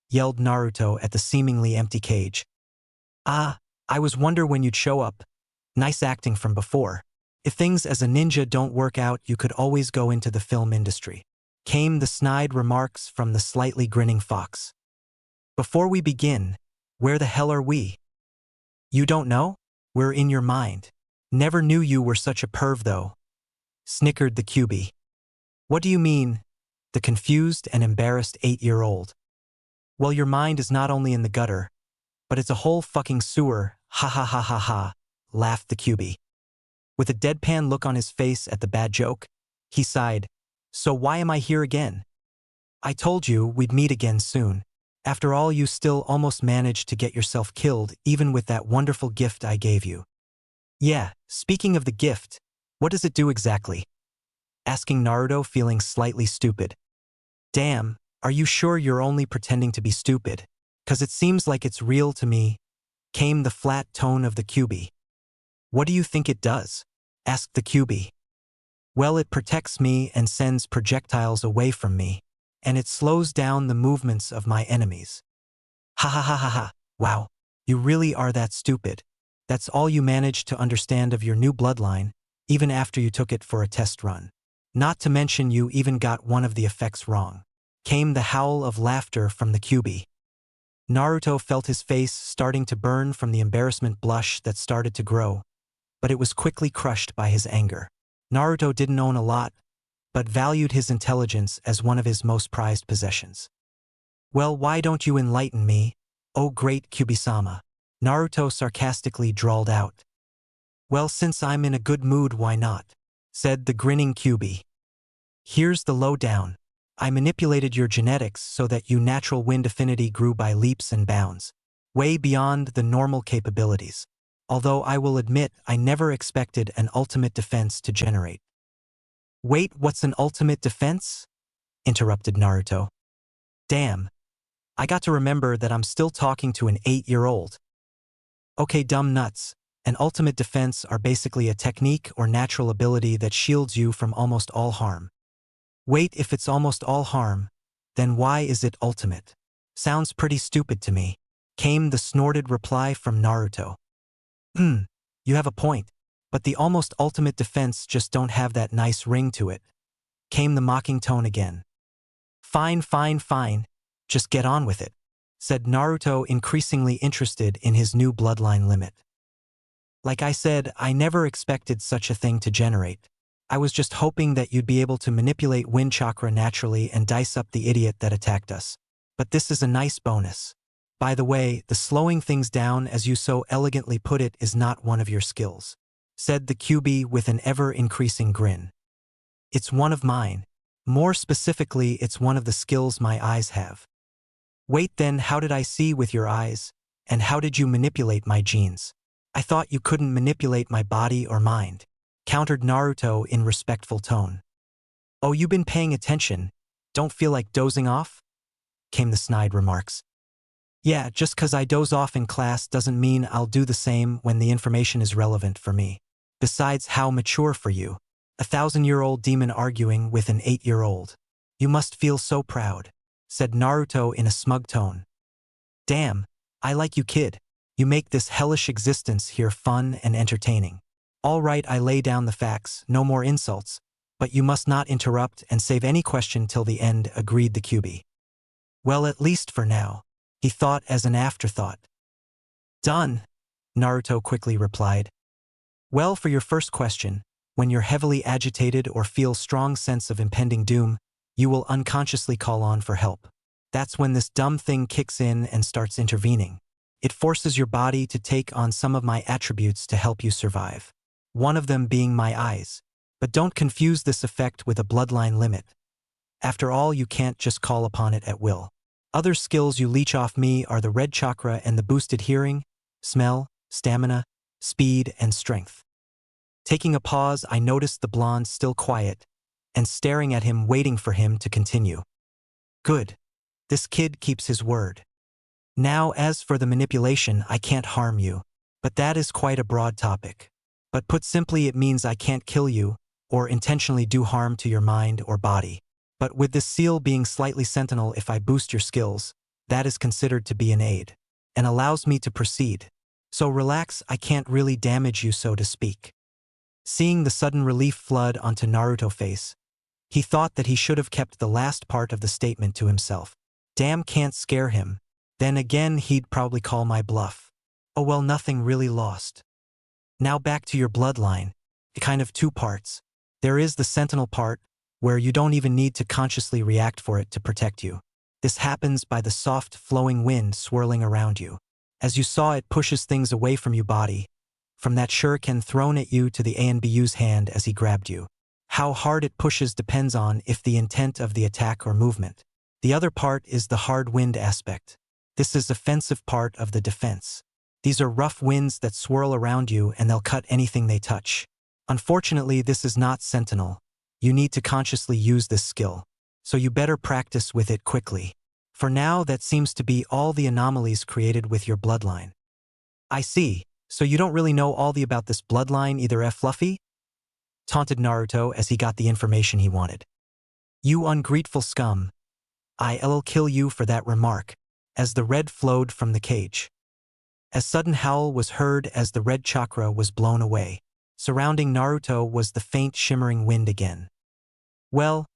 Yelled Naruto at the seemingly empty cage. Ah, I was wonder when you'd show up. Nice acting from before. If things as a ninja don't work out, you could always go into the film industry. Came the snide remarks from the slightly grinning fox. Before we begin, where the hell are we? You don't know? We're in your mind. Never knew you were such a perv though. Snickered the QB. What do you mean? The confused and embarrassed 8-year-old. Well, your mind is not only in the gutter, but it's a whole fucking sewer, ha ha ha ha ha, laughed the QB. With a deadpan look on his face at the bad joke, he sighed, so why am I here again? I told you we'd meet again soon. After all, you still almost managed to get yourself killed even with that wonderful gift I gave you. Yeah, speaking of the gift, what does it do exactly? Asking Naruto, feeling slightly stupid. Damn, are you sure you're only pretending to be stupid? 'Cause it seems like it's real to me, came the flat tone of the QB. What do you think it does? Asked the QB. Well, it protects me and sends projectiles away from me, and it slows down the movements of my enemies. Ha ha ha ha ha, wow, you really are that stupid. That's all you managed to understand of your new bloodline, even after you took it for a test run. Not to mention you even got one of the effects wrong. Came the howl of laughter from the QB. Naruto felt his face starting to burn from the embarrassment blush that started to grow, but it was quickly crushed by his anger. Naruto didn't own a lot, but valued his intelligence as one of his most prized possessions. Well, why don't you enlighten me, oh great Kyubi-sama? Naruto sarcastically drawled out. Well, since I'm in a good mood, why not? Said the grinning QB. Here's the lowdown. I manipulated your genetics so that your natural wind affinity grew by leaps and bounds, way beyond the normal capabilities. Although I will admit I never expected an ultimate defense to generate. Wait, what's an ultimate defense? Interrupted Naruto. Damn. I got to remember that I'm still talking to an 8-year-old. Okay, dumb nuts. An ultimate defense are basically a technique or natural ability that shields you from almost all harm. Wait, if it's almost all harm, then why is it ultimate? Sounds pretty stupid to me. Came the snorted reply from Naruto. You have a point, but the almost ultimate defense just don't have that nice ring to it. Came the mocking tone again. Fine, just get on with it, said Naruto, increasingly interested in his new bloodline limit. Like I said, I never expected such a thing to generate. I was just hoping that you'd be able to manipulate wind chakra naturally and dice up the idiot that attacked us. But this is a nice bonus. By the way, the slowing things down, as you so elegantly put it, is not one of your skills, said the QB with an ever-increasing grin. It's one of mine. More specifically, it's one of the skills my eyes have. Wait then, how did I see with your eyes? And how did you manipulate my genes? I thought you couldn't manipulate my body or mind, countered Naruto in respectful tone. Oh, you been paying attention? Don't feel like dozing off? Came the snide remarks. Yeah, just 'cause I doze off in class doesn't mean I'll do the same when the information is relevant for me. Besides, how mature for you. A 1,000-year-old demon arguing with an 8-year-old. You must feel so proud, said Naruto in a smug tone. Damn, I like you, kid. You make this hellish existence here fun and entertaining. All right, I lay down the facts, no more insults, but you must not interrupt and save any question till the end, agreed the QB. Well, at least for now, he thought as an afterthought. Done, Naruto quickly replied. Well, for your first question, when you're heavily agitated or feel strong sense of impending doom, you will unconsciously call on for help. That's when this dumb thing kicks in and starts intervening. It forces your body to take on some of my attributes to help you survive. One of them being my eyes. But don't confuse this effect with a bloodline limit. After all, you can't just call upon it at will. Other skills you leech off me are the red chakra and the boosted hearing, smell, stamina, speed, and strength. Taking a pause, I noticed the blonde still quiet and staring at him, waiting for him to continue. Good. This kid keeps his word. Now, as for the manipulation, I can't harm you. But that is quite a broad topic. But put simply, it means I can't kill you or intentionally do harm to your mind or body. But with this seal being slightly sentinel, if I boost your skills, that is considered to be an aid and allows me to proceed. So relax, I can't really damage you, so to speak. Seeing the sudden relief flood onto Naruto's face, he thought that he should have kept the last part of the statement to himself. Damn, can't scare him. Then again, he'd probably call my bluff. Oh well, nothing really lost. Now back to your bloodline. Kind of two parts. There is the sentinel part, where you don't even need to consciously react for it to protect you. This happens by the soft, flowing wind swirling around you. As you saw, it pushes things away from your body, from that shuriken thrown at you to the ANBU's hand as he grabbed you. How hard it pushes depends on if the intent of the attack or movement. The other part is the hard wind aspect. This is offensive part of the defense. These are rough winds that swirl around you and they'll cut anything they touch. Unfortunately, this is not sentinel. You need to consciously use this skill. So you better practice with it quickly. For now, that seems to be all the anomalies created with your bloodline. I see. So you don't really know all about this bloodline either, Fluffy? Taunted Naruto as he got the information he wanted. You ungrateful scum. I'll kill you for that remark, as the red flowed from the cage. A sudden howl was heard as the red chakra was blown away. Surrounding Naruto was the faint shimmering wind again. Well,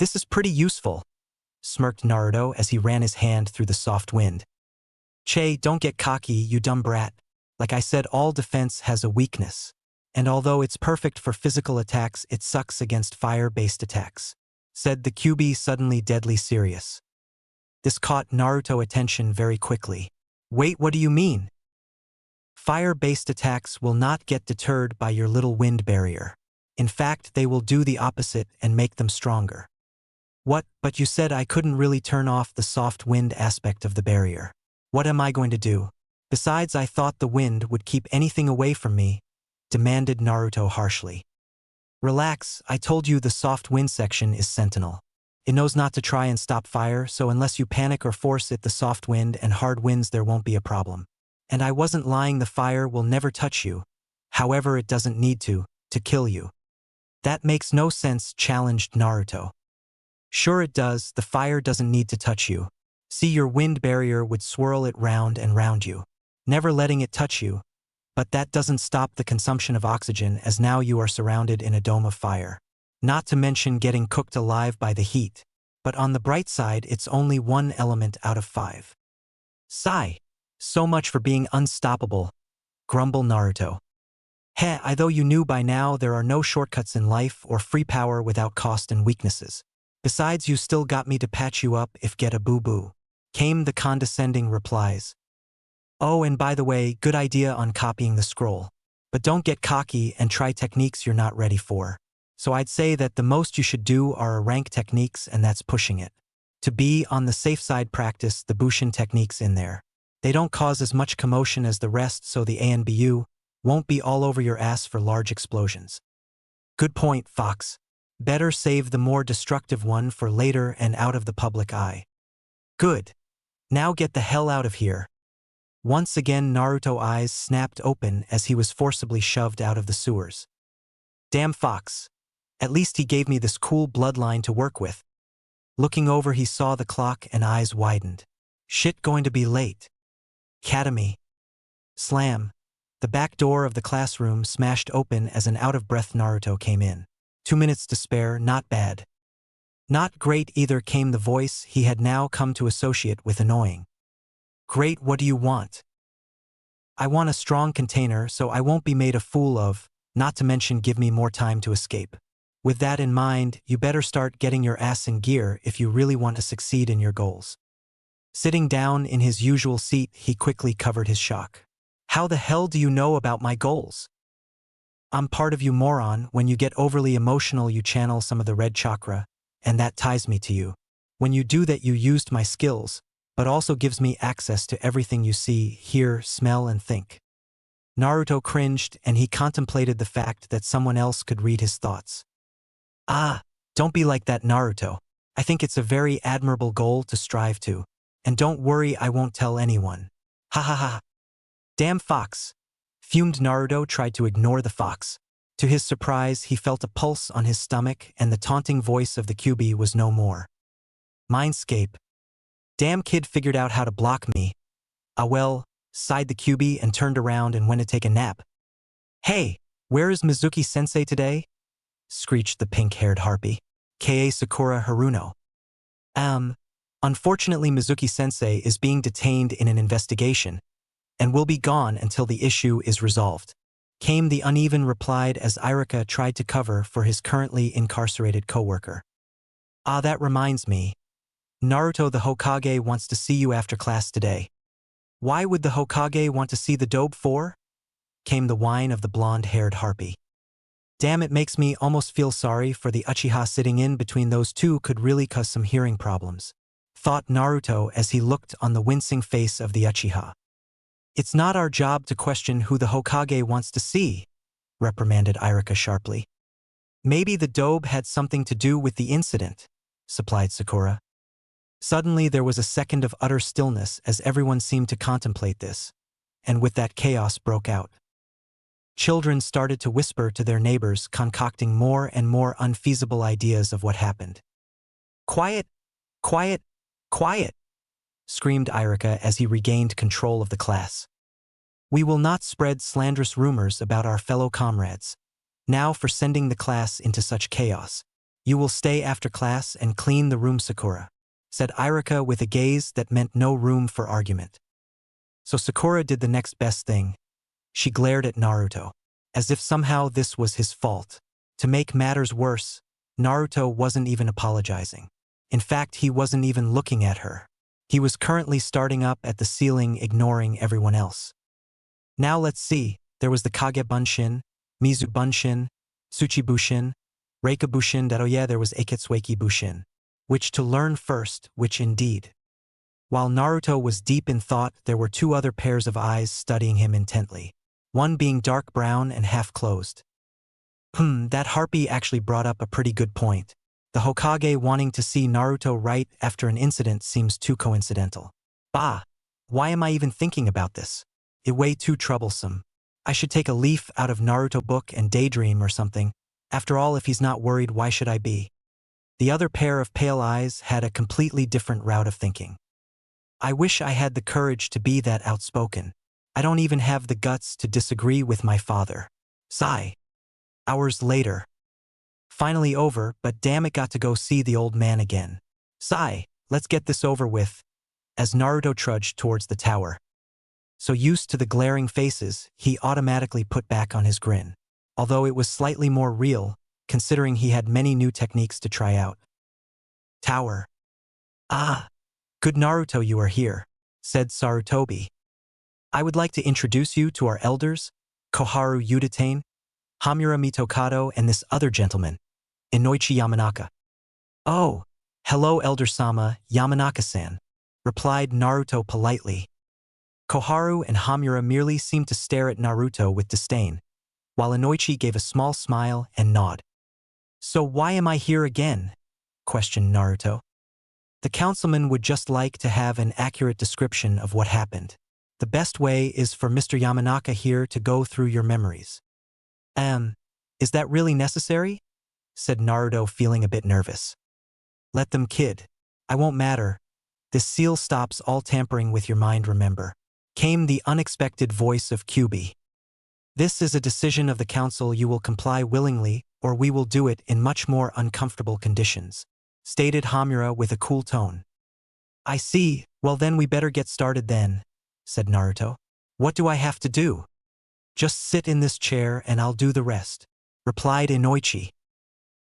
this is pretty useful, smirked Naruto as he ran his hand through the soft wind. Che, don't get cocky, you dumb brat. Like I said, all defense has a weakness. And although it's perfect for physical attacks, it sucks against fire-based attacks, said the QB, suddenly deadly serious. This caught Naruto's attention very quickly. Wait, what do you mean? Fire-based attacks will not get deterred by your little wind barrier. In fact, they will do the opposite and make them stronger. What? But you said I couldn't really turn off the soft wind aspect of the barrier. What am I going to do? Besides, I thought the wind would keep anything away from me, demanded Naruto harshly. Relax, I told you the soft wind section is sentinel. It knows not to try and stop fire, so unless you panic or force it, the soft wind and hard winds, there won't be a problem. And I wasn't lying, the fire will never touch you. However, it doesn't need to kill you. That makes no sense, challenged Naruto. Sure it does, the fire doesn't need to touch you. See, your wind barrier would swirl it round and round you, never letting it touch you. But that doesn't stop the consumption of oxygen, as now you are surrounded in a dome of fire. Not to mention getting cooked alive by the heat. But on the bright side, it's only one element out of 5. Sigh. So much for being unstoppable, grumbled Naruto. Heh, I though you knew by now there are no shortcuts in life or free power without cost and weaknesses. Besides, you still got me to patch you up if get a boo-boo, came the condescending replies. Oh, and by the way, good idea on copying the scroll. But don't get cocky and try techniques you're not ready for. So I'd say that the most you should do are rank techniques, and that's pushing it. To be on the safe side, practice the Bushin techniques in there. They don't cause as much commotion as the rest, so the ANBU won't be all over your ass for large explosions. Good point, Fox. Better save the more destructive one for later and out of the public eye. Good. Now get the hell out of here. Once again, Naruto's eyes snapped open as he was forcibly shoved out of the sewers. Damn Fox. At least he gave me this cool bloodline to work with. Looking over, he saw the clock and eyes widened. Shit, going to be late. Academy. Slam. The back door of the classroom smashed open as an out-of-breath Naruto came in. 2 minutes to spare, not bad. Not great either, came the voice he had now come to associate with annoying. Great, what do you want? I want a strong container so I won't be made a fool of, not to mention give me more time to escape. With that in mind, you better start getting your ass in gear if you really want to succeed in your goals. Sitting down in his usual seat, he quickly covered his shock. How the hell do you know about my goals? I'm part of you, moron. When you get overly emotional, you channel some of the red chakra, and that ties me to you. When you do that, you used my skills, but also gives me access to everything you see, hear, smell, and think. Naruto cringed, and he contemplated the fact that someone else could read his thoughts. Ah, don't be like that, Naruto. I think it's a very admirable goal to strive to. And don't worry, I won't tell anyone. Ha ha ha. Damn Fox. Fumed Naruto tried to ignore the fox. To his surprise, he felt a pulse on his stomach, and the taunting voice of the QB was no more. Mindscape. Damn kid figured out how to block me. Ah well, sighed the QB and turned around and went to take a nap. Hey, where is Mizuki-sensei today? Screeched the pink-haired harpy. Ka Sakura Haruno. Unfortunately, Mizuki-sensei is being detained in an investigation and will be gone until the issue is resolved, came the uneven reply as Irika tried to cover for his currently incarcerated co-worker. Ah, that reminds me. Naruto, the Hokage wants to see you after class today. Why would the Hokage want to see the dobe for? Came the whine of the blonde-haired harpy. Damn, it makes me almost feel sorry for the Uchiha. Sitting in between those two could really cause some hearing problems, thought Naruto as he looked on the wincing face of the Uchiha. It's not our job to question who the Hokage wants to see, reprimanded Irika sharply. Maybe the dobe had something to do with the incident, supplied Sakura. Suddenly there was a second of utter stillness as everyone seemed to contemplate this, and with that chaos broke out. Children started to whisper to their neighbors, concocting more and more unfeasible ideas of what happened. Quiet, quiet, quiet, screamed Irika as he regained control of the class. We will not spread slanderous rumors about our fellow comrades. Now for sending the class into such chaos. You will stay after class and clean the room, Sakura, said Irika with a gaze that meant no room for argument. So Sakura did the next best thing. She glared at Naruto, as if somehow this was his fault. To make matters worse, Naruto wasn't even apologizing. In fact, he wasn't even looking at her. He was currently starting up at the ceiling, ignoring everyone else. Now let's see, there was the Kage Bunshin, Mizu Bunshin, Tsuchi Bushin, Reika Bushin, that oh yeah, there was Aketsueki Bushin. Which to learn first, which indeed. While Naruto was deep in thought, there were two other pairs of eyes studying him intently, one being dark brown and half-closed. That harpy actually brought up a pretty good point. The Hokage wanting to see Naruto right after an incident seems too coincidental. Bah! Why am I even thinking about this? It way too troublesome. I should take a leaf out of Naruto book and daydream or something. After all, if he's not worried, why should I be? The other pair of pale eyes had a completely different route of thinking. I wish I had the courage to be that outspoken. I don't even have the guts to disagree with my father. Sigh. Hours later. Finally over, but damn, it got to go see the old man again. Sigh, let's get this over with, as Naruto trudged towards the tower. So used to the glaring faces, he automatically put back on his grin, although it was slightly more real, considering he had many new techniques to try out. Tower. Ah, good Naruto, you are here, said Sarutobi. I would like to introduce you to our elders, Koharu Udatain, Hamura Mitokado, and this other gentleman, Inoichi Yamanaka. Oh, Hello, Elder-sama, Yamanaka-san, replied Naruto politely. Koharu and Hamura merely seemed to stare at Naruto with disdain, while Inoichi gave a small smile and nod. So why am I here again? Questioned Naruto. The councilman would just like to have an accurate description of what happened. The best way is for Mr. Yamanaka here to go through your memories. Is that really necessary? Said Naruto, feeling a bit nervous. Let them kid. I won't matter. This seal stops all tampering with your mind, remember. Came the unexpected voice of Kyubi. This is a decision of the council. You will comply willingly, or we will do it in much more uncomfortable conditions, stated Hamura with a cool tone. I see, well then we better get started then, said Naruto. What do I have to do? Just sit in this chair and I'll do the rest, replied Inoichi.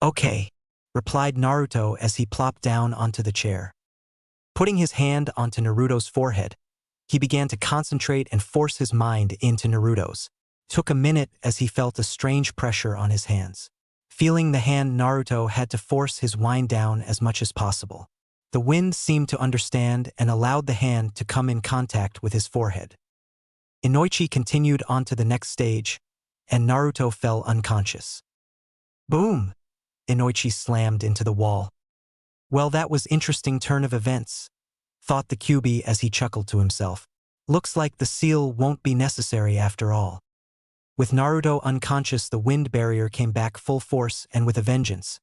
Okay, replied Naruto as he plopped down onto the chair. Putting his hand onto Naruto's forehead, he began to concentrate and force his mind into Naruto's. Took a minute as he felt a strange pressure on his hands. Feeling the hand, Naruto had to force his wind down as much as possible. The wind seemed to understand and allowed the hand to come in contact with his forehead. Inoichi continued on to the next stage, and Naruto fell unconscious. Boom! Inoichi slammed into the wall. Well, that was interesting turn of events, thought the Kyubi as he chuckled to himself. Looks like the seal won't be necessary after all. With Naruto unconscious, the wind barrier came back full force and with a vengeance,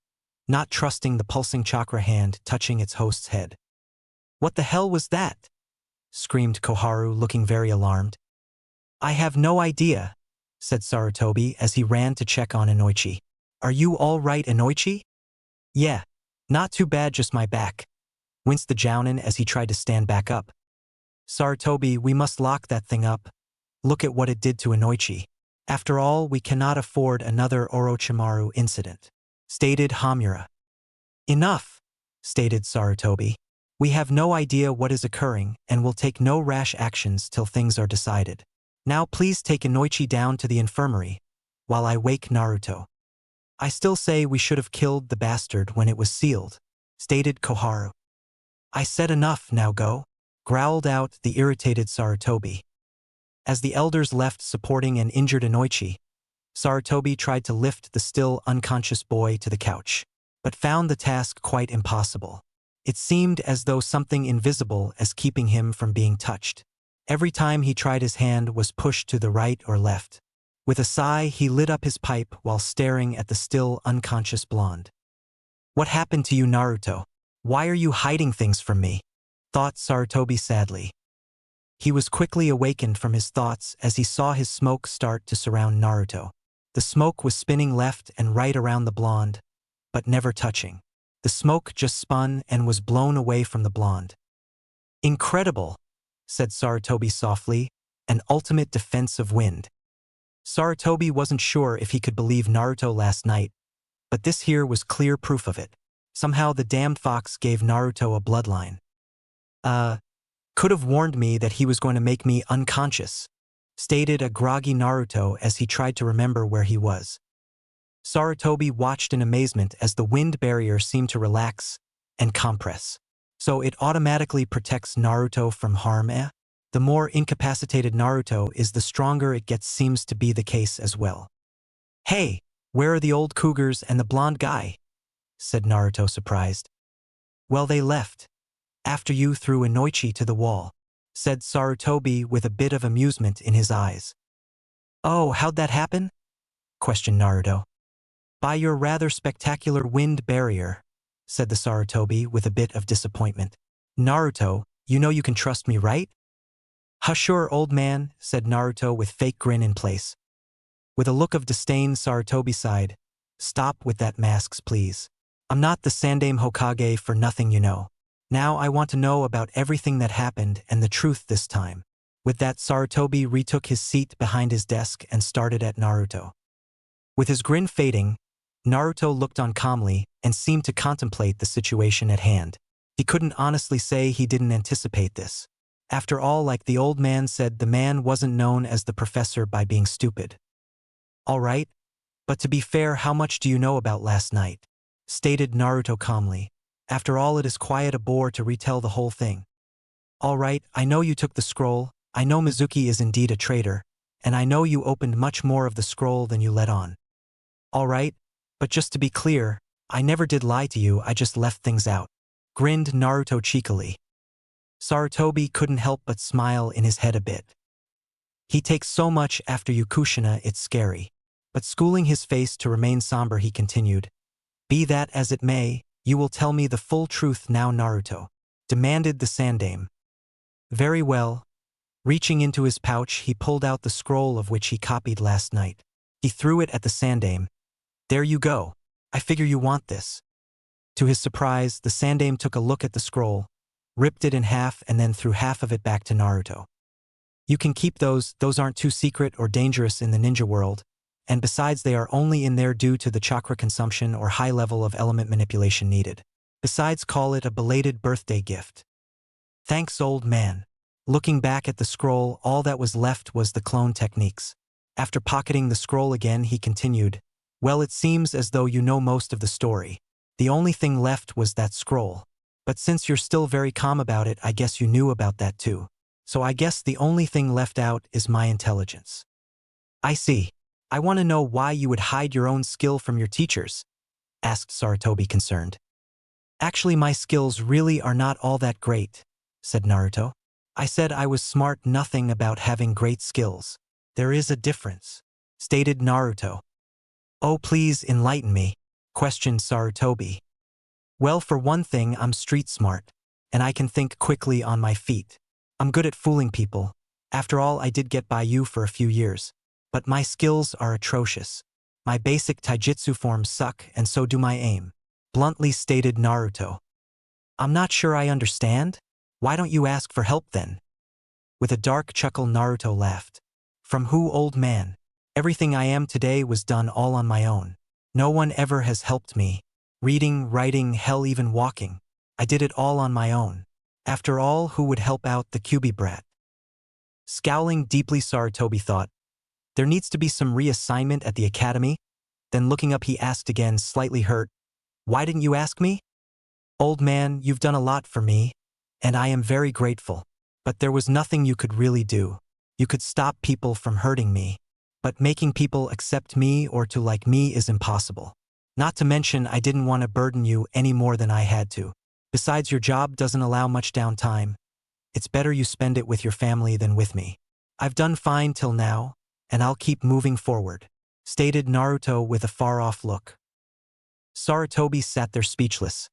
not trusting the pulsing chakra hand touching its host's head. What the hell was that? Screamed Koharu, looking very alarmed. I have no idea, said Sarutobi as he ran to check on Inoichi. Are you all right, Inoichi? Yeah, not too bad, just my back, winced the Jounin as he tried to stand back up. Sarutobi, we must lock that thing up. Look at what it did to Inoichi. After all, we cannot afford another Orochimaru incident, stated Hamura. Enough, stated Sarutobi. We have no idea what is occurring and will take no rash actions till things are decided. Now please take Inoichi down to the infirmary, while I wake Naruto. I still say we should have killed the bastard when it was sealed, stated Koharu. I said enough, now go, growled out the irritated Sarutobi. As the elders left supporting an injured Inoichi, Sarutobi tried to lift the still unconscious boy to the couch, but found the task quite impossible. It seemed as though something invisible is keeping him from being touched. Every time he tried, his hand was pushed to the right or left. With a sigh, he lit up his pipe while staring at the still unconscious blonde. What happened to you, Naruto? Why are you hiding things from me? Thought Sarutobi sadly. He was quickly awakened from his thoughts as he saw his smoke start to surround Naruto. The smoke was spinning left and right around the blonde, but never touching. The smoke just spun and was blown away from the blonde. Incredible, said Sarutobi softly, an ultimate defense of wind. Sarutobi wasn't sure if he could believe Naruto last night, but this here was clear proof of it. Somehow the damned fox gave Naruto a bloodline. Could have warned me that he was going to make me unconscious, stated a groggy Naruto as he tried to remember where he was. Sarutobi watched in amazement as the wind barrier seemed to relax and compress. So it automatically protects Naruto from harm, eh? The more incapacitated Naruto is, the stronger it gets, seems to be the case as well. Hey, where are the old cougars and the blonde guy? Said Naruto, surprised. Well, they left after you threw Inoichi to the wall, said Sarutobi with a bit of amusement in his eyes. Oh, how'd that happen? Questioned Naruto. By your rather spectacular wind barrier, said the Sarutobi with a bit of disappointment. Naruto, you know you can trust me, right? Sure, old man, said Naruto with fake grin in place. With a look of disdain, Sarutobi sighed. Stop with that masks, please. I'm not the Sandaime Hokage for nothing, you know. Now I want to know about everything that happened and the truth this time. With that, Sarutobi retook his seat behind his desk and started at Naruto. With his grin fading, Naruto looked on calmly and seemed to contemplate the situation at hand. He couldn't honestly say he didn't anticipate this. After all, like the old man said, the man wasn't known as the professor by being stupid. All right, but to be fair, how much do you know about last night? Stated Naruto calmly. After all, it is quite a bore to retell the whole thing. All right, I know you took the scroll, I know Mizuki is indeed a traitor, and I know you opened much more of the scroll than you let on. All right, but just to be clear, I never did lie to you, I just left things out. Grinned Naruto cheekily. Sarutobi couldn't help but smile in his head a bit. He takes so much after you, Kushina, it's scary. But schooling his face to remain somber, he continued, "Be that as it may, you will tell me the full truth now, Naruto," demanded the Sandame. Very well. Reaching into his pouch, he pulled out the scroll of which he copied last night. He threw it at the Sandame. "There you go. I figure you want this." To his surprise, the Sandame took a look at the scroll, ripped it in half, and then threw half of it back to Naruto. "You can keep those aren't too secret or dangerous in the ninja world, and besides they are only in there due to the chakra consumption or high level of element manipulation needed. Besides, call it a belated birthday gift." Thanks, old man. Looking back at the scroll, all that was left was the clone techniques. After pocketing the scroll again, he continued, "Well, it seems as though you know most of the story. The only thing left was that scroll. But since you're still very calm about it, I guess you knew about that too. So I guess the only thing left out is my intelligence." "I see. I want to know why you would hide your own skill from your teachers," asked Sarutobi, concerned. "Actually, my skills really are not all that great," said Naruto. "I said I was smart, nothing about having great skills. There is a difference," stated Naruto. "Oh, please enlighten me," questioned Sarutobi. "Well, for one thing, I'm street smart, and I can think quickly on my feet. I'm good at fooling people. After all, I did get by you for a few years. But my skills are atrocious. My basic taijutsu forms suck, and so do my aim," bluntly stated Naruto. "I'm not sure I understand. Why don't you ask for help then?" With a dark chuckle, Naruto laughed. "From who, old man? Everything I am today was done all on my own. No one ever has helped me. Reading, writing, hell, even walking. I did it all on my own. After all, who would help out the Kyuubi brat?" Scowling deeply, Sarutobi thought, there needs to be some reassignment at the academy. Then looking up, he asked again, slightly hurt, "Why didn't you ask me?" "Old man, you've done a lot for me, and I am very grateful. But there was nothing you could really do. You could stop people from hurting me. But making people accept me or to like me is impossible. Not to mention, I didn't want to burden you any more than I had to. Besides, your job doesn't allow much downtime. It's better you spend it with your family than with me. I've done fine till now, and I'll keep moving forward," stated Naruto with a far-off look. Sarutobi sat there speechless,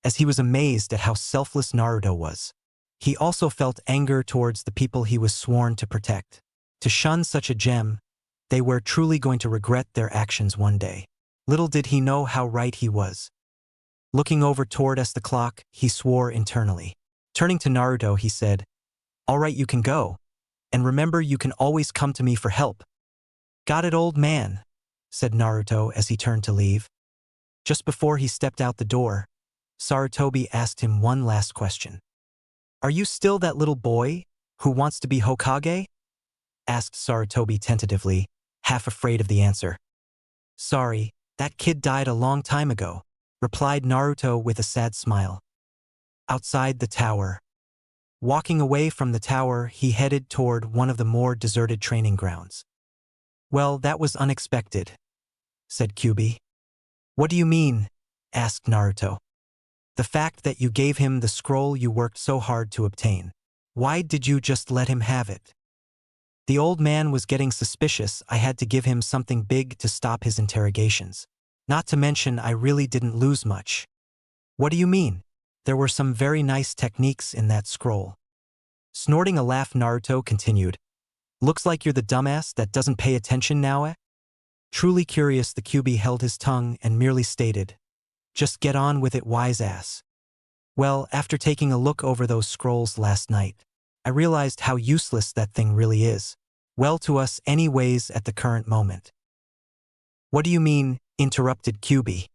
as he was amazed at how selfless Naruto was. He also felt anger towards the people he was sworn to protect. To shun such a gem, they were truly going to regret their actions one day. Little did he know how right he was. Looking over toward the clock, he swore internally. Turning to Naruto, he said, "All right, you can go. And remember, you can always come to me for help." "Got it, old man," said Naruto as he turned to leave. Just before he stepped out the door, Sarutobi asked him one last question. "Are you still that little boy who wants to be Hokage?" asked Sarutobi tentatively, half afraid of the answer. "Sorry, that kid died a long time ago," replied Naruto with a sad smile. Outside the tower. Walking away from the tower, he headed toward one of the more deserted training grounds. "Well, that was unexpected," said Kyuubi. "What do you mean?" asked Naruto. "The fact that you gave him the scroll you worked so hard to obtain. Why did you just let him have it?" "The old man was getting suspicious. I had to give him something big to stop his interrogations. Not to mention, I really didn't lose much." "What do you mean?" "There were some very nice techniques in that scroll." Snorting a laugh, Naruto continued, "Looks like you're the dumbass that doesn't pay attention now, eh?" Truly curious, the Kyuubi held his tongue and merely stated, "Just get on with it, wise ass." "Well, after taking a look over those scrolls last night, I realized how useless that thing really is. Well, to us anyways at the current moment." "What do you mean?" interrupted Kyuubi.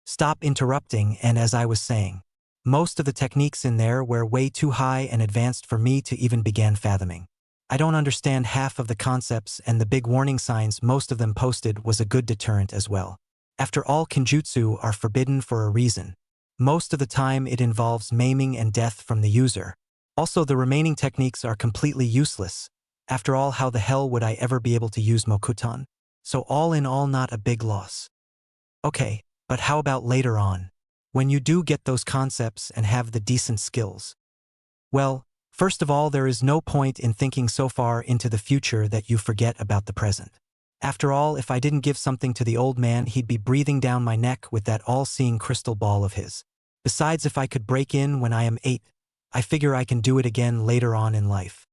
"Stop interrupting, and as I was saying, most of the techniques in there were way too high and advanced for me to even begin fathoming. I don't understand half of the concepts, and the big warning signs most of them posted was a good deterrent as well. After all, kinjutsu are forbidden for a reason. Most of the time it involves maiming and death from the user. Also, the remaining techniques are completely useless. After all, how the hell would I ever be able to use Mokuton? So all in all, not a big loss. Okay, but how about later on? When you do get those concepts and have the decent skills? Well, first of all, there is no point in thinking so far into the future that you forget about the present. After all, if I didn't give something to the old man, he'd be breathing down my neck with that all-seeing crystal ball of his. Besides, if I could break in when I am 8, I figure I can do it again later on in life.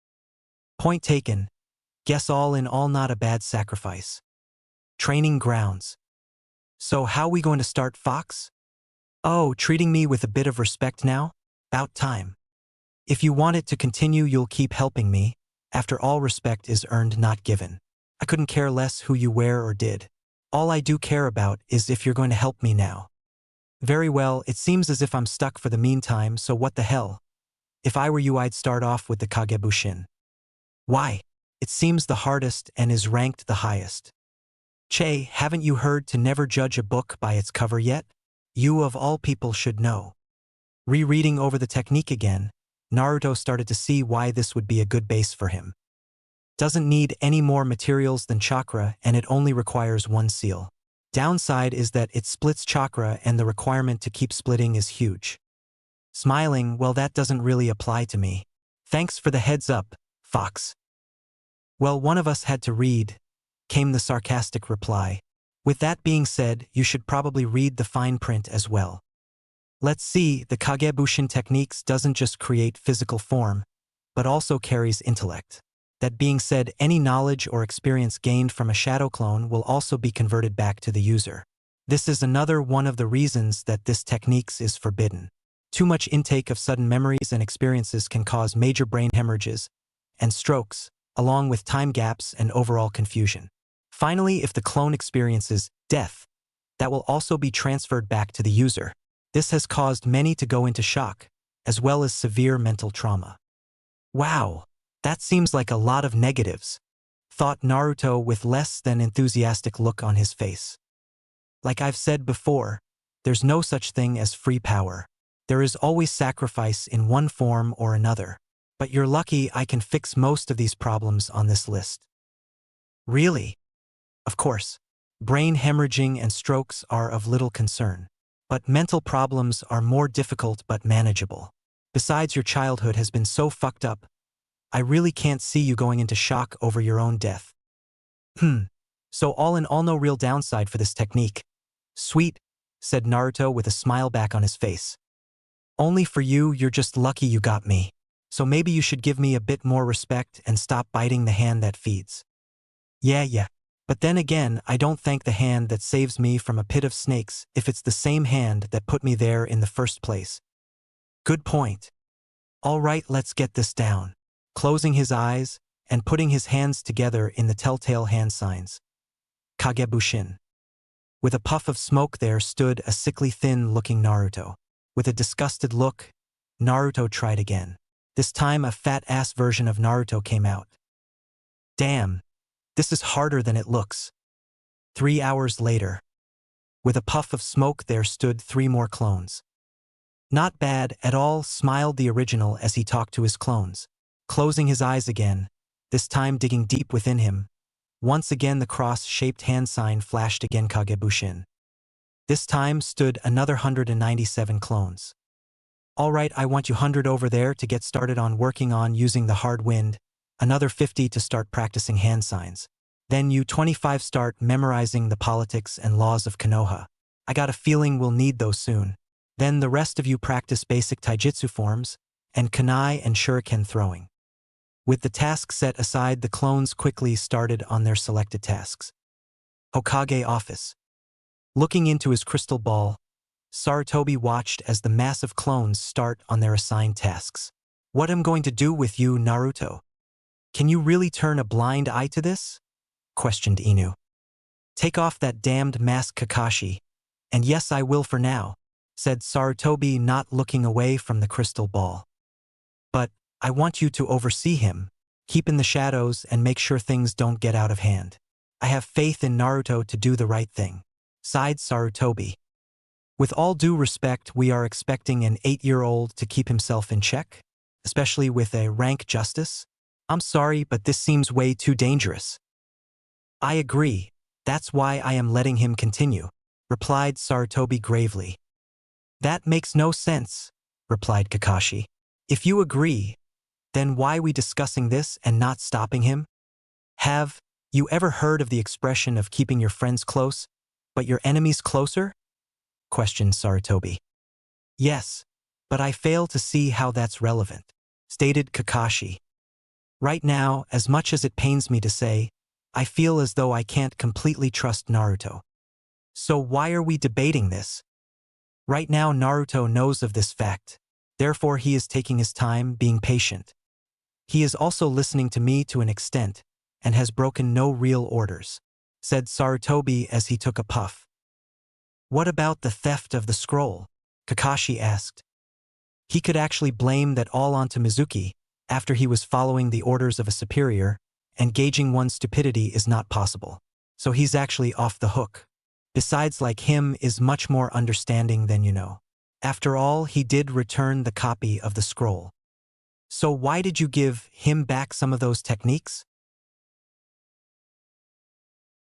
Point taken. Guess all in all, not a bad sacrifice. Training grounds. So how we going to start, Fox? Oh, treating me with a bit of respect now? About time. If you want it to continue, you'll keep helping me. After all, respect is earned, not given. I couldn't care less who you were or did. All I do care about is if you're going to help me now. Very well, it seems as if I'm stuck for the meantime, so what the hell? If I were you, I'd start off with the Kagebushin. Why? It seems the hardest and is ranked the highest. Che, haven't you heard to never judge a book by its cover yet? You of all people should know. Rereading over the technique again, Naruto started to see why this would be a good base for him. Doesn't need any more materials than chakra, and it only requires one seal. Downside is that it splits chakra, and the requirement to keep splitting is huge. Smiling, well, that doesn't really apply to me. Thanks for the heads up, Fox. Well, one of us had to read, came the sarcastic reply. With that being said, you should probably read the fine print as well. Let's see, the Kagebushin techniques doesn't just create physical form, but also carries intellect. That being said, any knowledge or experience gained from a shadow clone will also be converted back to the user. This is another one of the reasons that this technique is forbidden. Too much intake of sudden memories and experiences can cause major brain hemorrhages and strokes, along with time gaps and overall confusion. Finally, if the clone experiences death, that will also be transferred back to the user. This has caused many to go into shock, as well as severe mental trauma. Wow, that seems like a lot of negatives, thought Naruto with less than enthusiastic look on his face. Like I've said before, there's no such thing as free power. There is always sacrifice in one form or another. But you're lucky I can fix most of these problems on this list. Really? Of course, brain hemorrhaging and strokes are of little concern. But mental problems are more difficult but manageable. Besides, your childhood has been so fucked up, I really can't see you going into shock over your own death. So all in all, no real downside for this technique. Sweet, said Naruto with a smile back on his face. Only for you, you're just lucky you got me. So maybe you should give me a bit more respect and stop biting the hand that feeds. Yeah. But then again, I don't thank the hand that saves me from a pit of snakes if it's the same hand that put me there in the first place. Good point. All right, let's get this down. Closing his eyes and putting his hands together in the telltale hand signs. Kagebushin. With a puff of smoke there stood a sickly thin-looking Naruto. With a disgusted look, Naruto tried again. This time a fat-ass version of Naruto came out. Damn, this is harder than it looks. 3 hours later. With a puff of smoke there stood 3 more clones. Not bad at all, smiled the original as he talked to his clones. Closing his eyes again, this time digging deep within him. Once again the cross-shaped hand sign flashed again. Kagebushin. This time stood another 197 clones. All right, I want you 100 over there to get started on working on using the hard wind, another 50 to start practicing hand signs. Then you 25 start memorizing the politics and laws of Konoha. I got a feeling we'll need those soon. Then the rest of you practice basic taijutsu forms, and kunai and shuriken throwing. With the task set aside, the clones quickly started on their selected tasks. Hokage office. Looking into his crystal ball, Sarutobi watched as the massive clones start on their assigned tasks. What am I going to do with you, Naruto? Can you really turn a blind eye to this? Questioned Inu. Take off that damned mask, Kakashi. And yes, I will for now, said Sarutobi, not looking away from the crystal ball. But I want you to oversee him, keep in the shadows and make sure things don't get out of hand. I have faith in Naruto to do the right thing, sighed Sarutobi. With all due respect, we are expecting an 8-year-old to keep himself in check, especially with a rank justice? I'm sorry, but this seems way too dangerous. I agree. That's why I am letting him continue, replied Sarutobi gravely. That makes no sense, replied Kakashi. If you agree, then why we discussing this and not stopping him? Have you ever heard of the expression of keeping your friends close, but your enemies closer? Questioned Sarutobi. Yes, but I fail to see how that's relevant, stated Kakashi. Right now, as much as it pains me to say, I feel as though I can't completely trust Naruto. So why are we debating this? Right now Naruto knows of this fact, therefore he is taking his time, being patient. He is also listening to me to an extent, and has broken no real orders, said Sarutobi as he took a puff. What about the theft of the scroll? Kakashi asked. He could actually blame that all onto Mizuki, after he was following the orders of a superior, and gauging one's stupidity is not possible. So he's actually off the hook. Besides, like him is much more understanding than you know. After all, he did return the copy of the scroll. So why did you give him back some of those techniques?